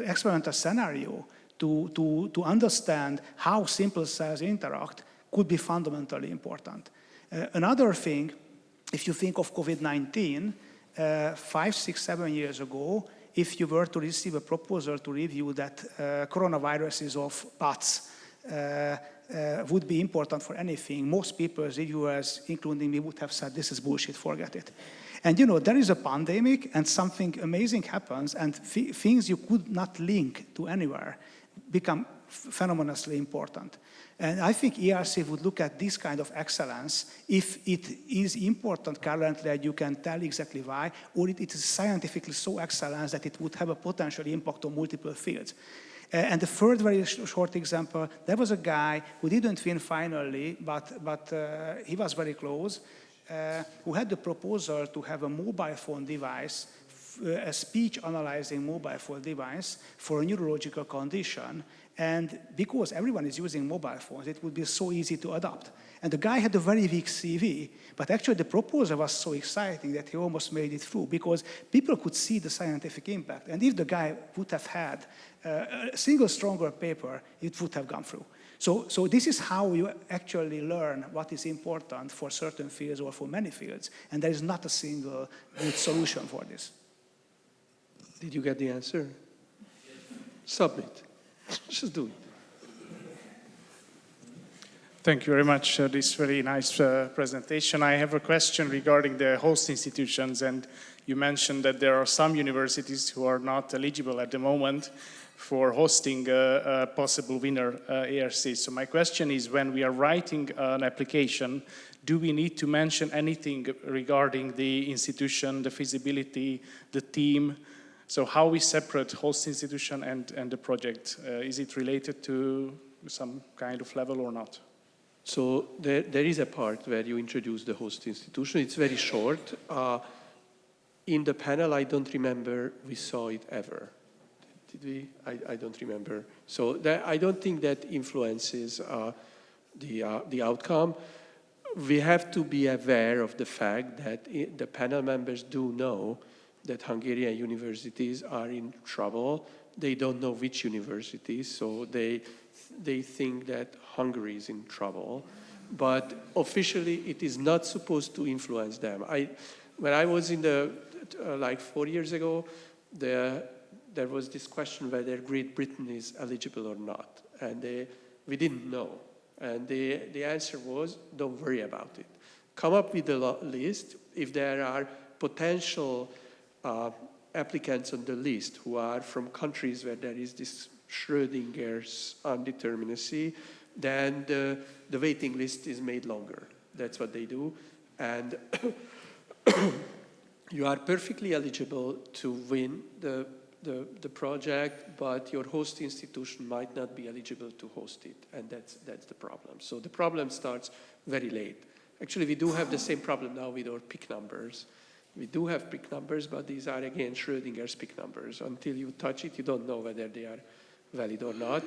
experimental scenario to understand how simple cells interact could be fundamentally important. Another thing, if you think of COVID-19, 5, 6, 7 years ago, if you were to receive a proposal to review that coronaviruses of bats would be important for anything, most people, reviewers, including me, would have said, this is bullshit, forget it. And you know, there is a pandemic and something amazing happens and things you could not link to anywhere become phenomenally important. And I think ERC would look at this kind of excellence if it is important currently and you can tell exactly why, or it is scientifically so excellent that it would have a potential impact on multiple fields. And the third very short example, there was a guy who didn't win finally, but he was very close, who had the proposal to have a mobile phone device, a speech analyzing mobile phone device for a neurological condition. And because everyone is using mobile phones, it would be so easy to adopt. And the guy had a very weak CV, but actually the proposal was so exciting that he almost made it through because people could see the scientific impact. And if the guy would have had a single stronger paper, it would have gone through. So this is how you actually learn what is important for certain fields or for many fields. And there is not a single good solution for this. Did you get the answer? Submit. Just do it. Thank you very much for this very nice presentation. I have a question regarding the host institutions, and you mentioned that there are some universities who are not eligible at the moment for hosting a possible winner ERC. So my question is, when we are writing an application, do we need to mention anything regarding the institution, the feasibility, the team? So how we separate host institution and the project? Is it related to some kind of level or not? So there is a part where you introduce the host institution. It's very short. In the panel, I don't remember we saw it ever. Did we? I don't remember. So I don't think that influences the outcome. We have to be aware of the fact that the panel members do know that Hungarian universities are in trouble. They don't know which universities, so they think that Hungary is in trouble. But officially, it is not supposed to influence them. When I was in like 4 years ago, there was this question whether Great Britain is eligible or not. And we didn't know. And the answer was, don't worry about it. Come up with a list. If there are potential applicants on the list who are from countries where there is this Schrödinger's indeterminacy, then the waiting list is made longer. That's what they do. And you are perfectly eligible to win the project, but your host institution might not be eligible to host it, and that's the problem. So the problem starts very late. Actually, we do have the same problem now with our peak numbers. We do have peak numbers, but these are, again, Schrödinger's peak numbers. Until you touch it, you don't know whether they are valid or not.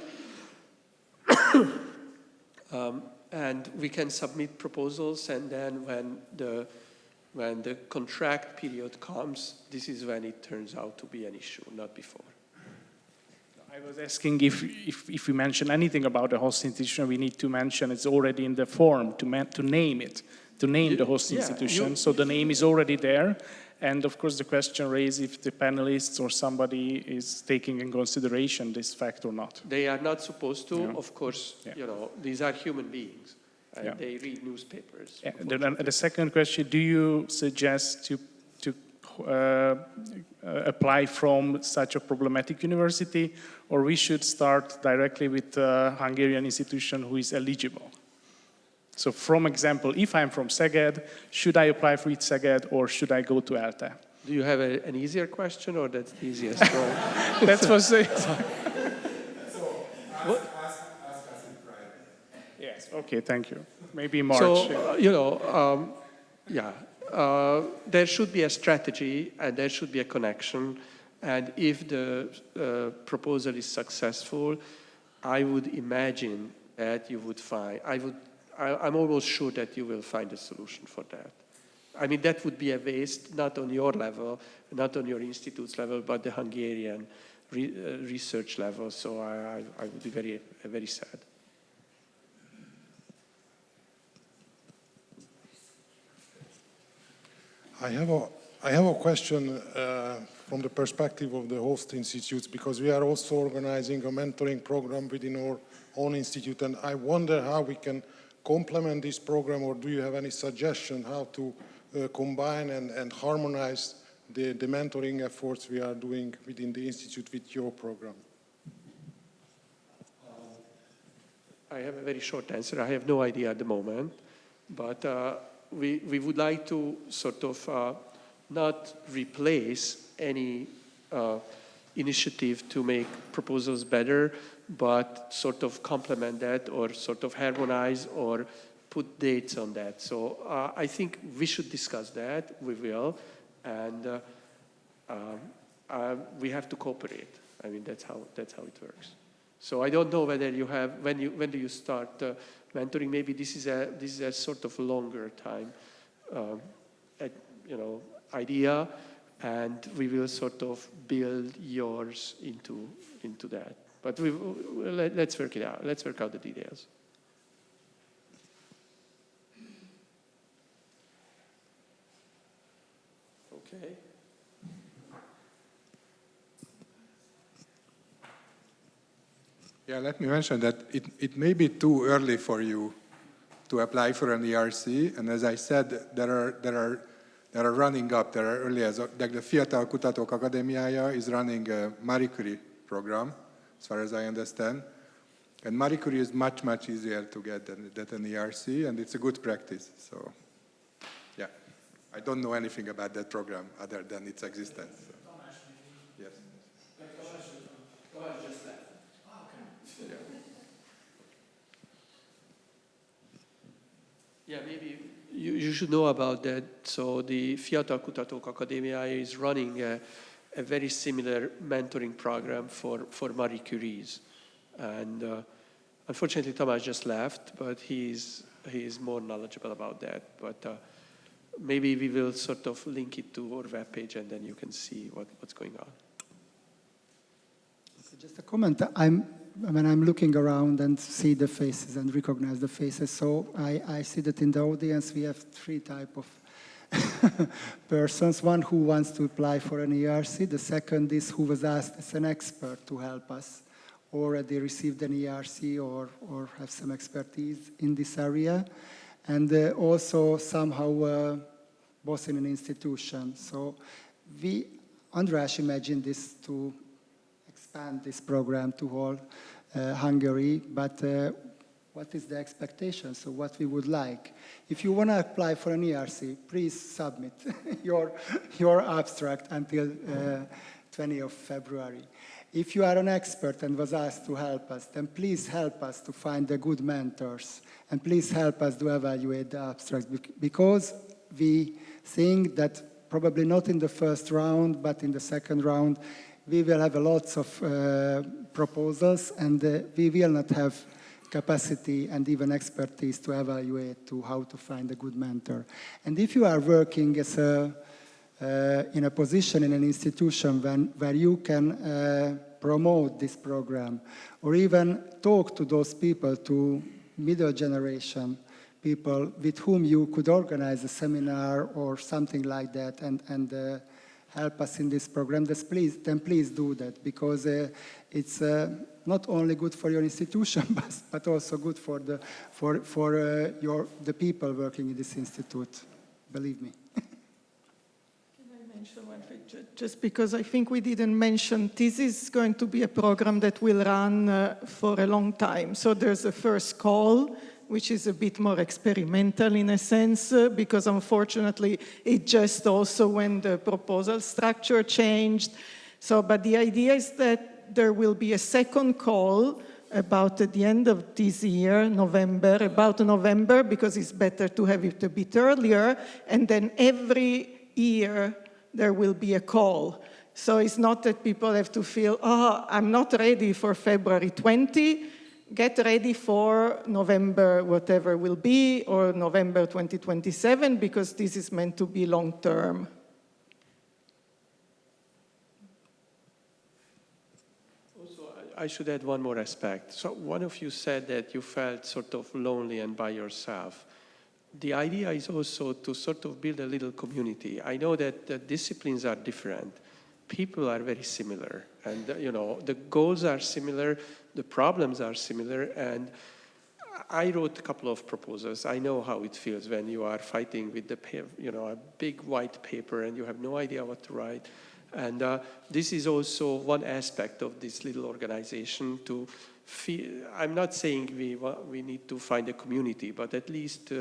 And we can submit proposals, and then when the contract period comes, this is when it turns out to be an issue, not before. I was asking if we mention anything about the host institution, we need to mention it's already in the form to name it. To name the host institution, so the name is already there. And of course the question raised if the panelists or somebody is taking in consideration this fact or not. They are not supposed to, of course, you know, these are human beings and they read newspapers. The second question, do you suggest to apply from such a problematic university, or we should start directly with a Hungarian institution who is eligible? So, from example, if I'm from Szeged, should I apply for Szeged or should I go to ELTE? Do you have an easier question, or that's the easiest one? That was it. So, ask us in private. Yes, okay, thank you. Maybe March. So, you know, there should be a strategy and there should be a connection. And if the proposal is successful, I would imagine that you would find, I'm almost sure that you will find a solution for that. I mean, that would be a waste, not on your level, not on your institute's level, but the Hungarian research level. So I would be very, very sad. I have a question from the perspective of the host institutes, because we are also organizing a mentoring program within our own institute, and I wonder how we can complement this program, or do you have any suggestion how to combine and harmonize the mentoring efforts we are doing within the institute with your program? I have a very short answer. I have no idea at the moment, but we would like to sort of not replace any initiative to make proposals better, but sort of complement that or sort of harmonize or put dates on that. So I think we should discuss that. We will, and we have to cooperate. I mean, that's how it works. So I don't know whether you have when do you start mentoring? Maybe this is a sort of longer time, idea, and we will sort of build yours into that. But let's work it out. Let's work out the details. Okay. Yeah, let me mention that it may be too early for you to apply for an ERC, and as I said, there are running up, there are early, like the Fiatal Kutatók Akadémiája is running a Marie Curie program, as far as I understand, and Marie Curie is much, much easier to get than an ERC, and it's a good practice, so yeah. I don't know anything about that program other than its existence. So. Yes. Yeah, maybe you should know about that. So the Fiatal Kutatók Akadémiája is running a very similar mentoring program for Marie Curies. And unfortunately, Tamás just left, but he is more knowledgeable about that. But maybe we will sort of link it to our webpage, and then you can see what's going on. So just a comment. When I'm looking around and see the faces and recognize the faces, so I see that in the audience we have three types of persons. One who wants to apply for an ERC. The second is who was asked as an expert to help us, already received an ERC or have some expertise in this area. And also somehow both in an institution. So András imagined this to expand this program to all Hungary, but what is the expectation? So what we would like. If you want to apply for an ERC, please submit your abstract until 20th of February. If you are an expert and was asked to help us, then please help us to find the good mentors, and please help us to evaluate the abstracts, because we think that probably not in the first round, but in the second round, we will have lots of proposals, and we will not have capacity and even expertise to evaluate to how to find a good mentor. And if you are working as in a position in an institution where you can promote this program, or even talk to those people, to middle generation people with whom you could organize a seminar or something like that, and help us in this program, then please do that, because it's not only good for your institution, but also good for the people working in this institute. Believe me. Can I mention one thing? Just because I think we didn't mention, this is going to be a program that will run for a long time. So there's a first call, which is a bit more experimental in a sense, because unfortunately it just also when the proposal structure changed. So, but the idea is that there will be a second call about at the end of this year, about November, because it's better to have it a bit earlier, and then every year there will be a call. So it's not that people have to feel, I'm not ready for February 20, get ready for November, whatever will be, or November 2027, because this is meant to be long-term. I should add one more aspect. So one of you said that you felt sort of lonely and by yourself. The idea is also to sort of build a little community. I know that the disciplines are different. People are very similar. And, the goals are similar, the problems are similar. And I wrote a couple of proposals. I know how it feels when you are fighting with a big white paper and you have no idea what to write. And this is also one aspect of this little organization to feel. I'm not saying we need to find a community, but at least,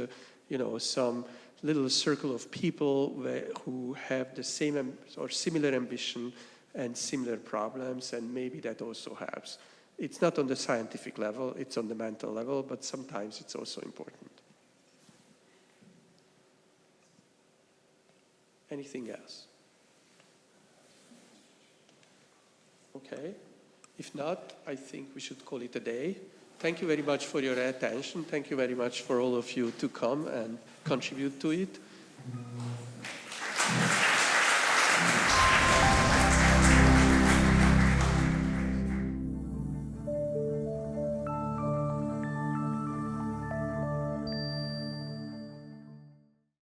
some little circle of people who have the same or similar ambition and similar problems, and maybe that also helps. It's not on the scientific level, it's on the mental level, but sometimes it's also important. Anything else? Okay. If not, I think we should call it a day. Thank you very much for your attention. Thank you very much for all of you to come and contribute to it.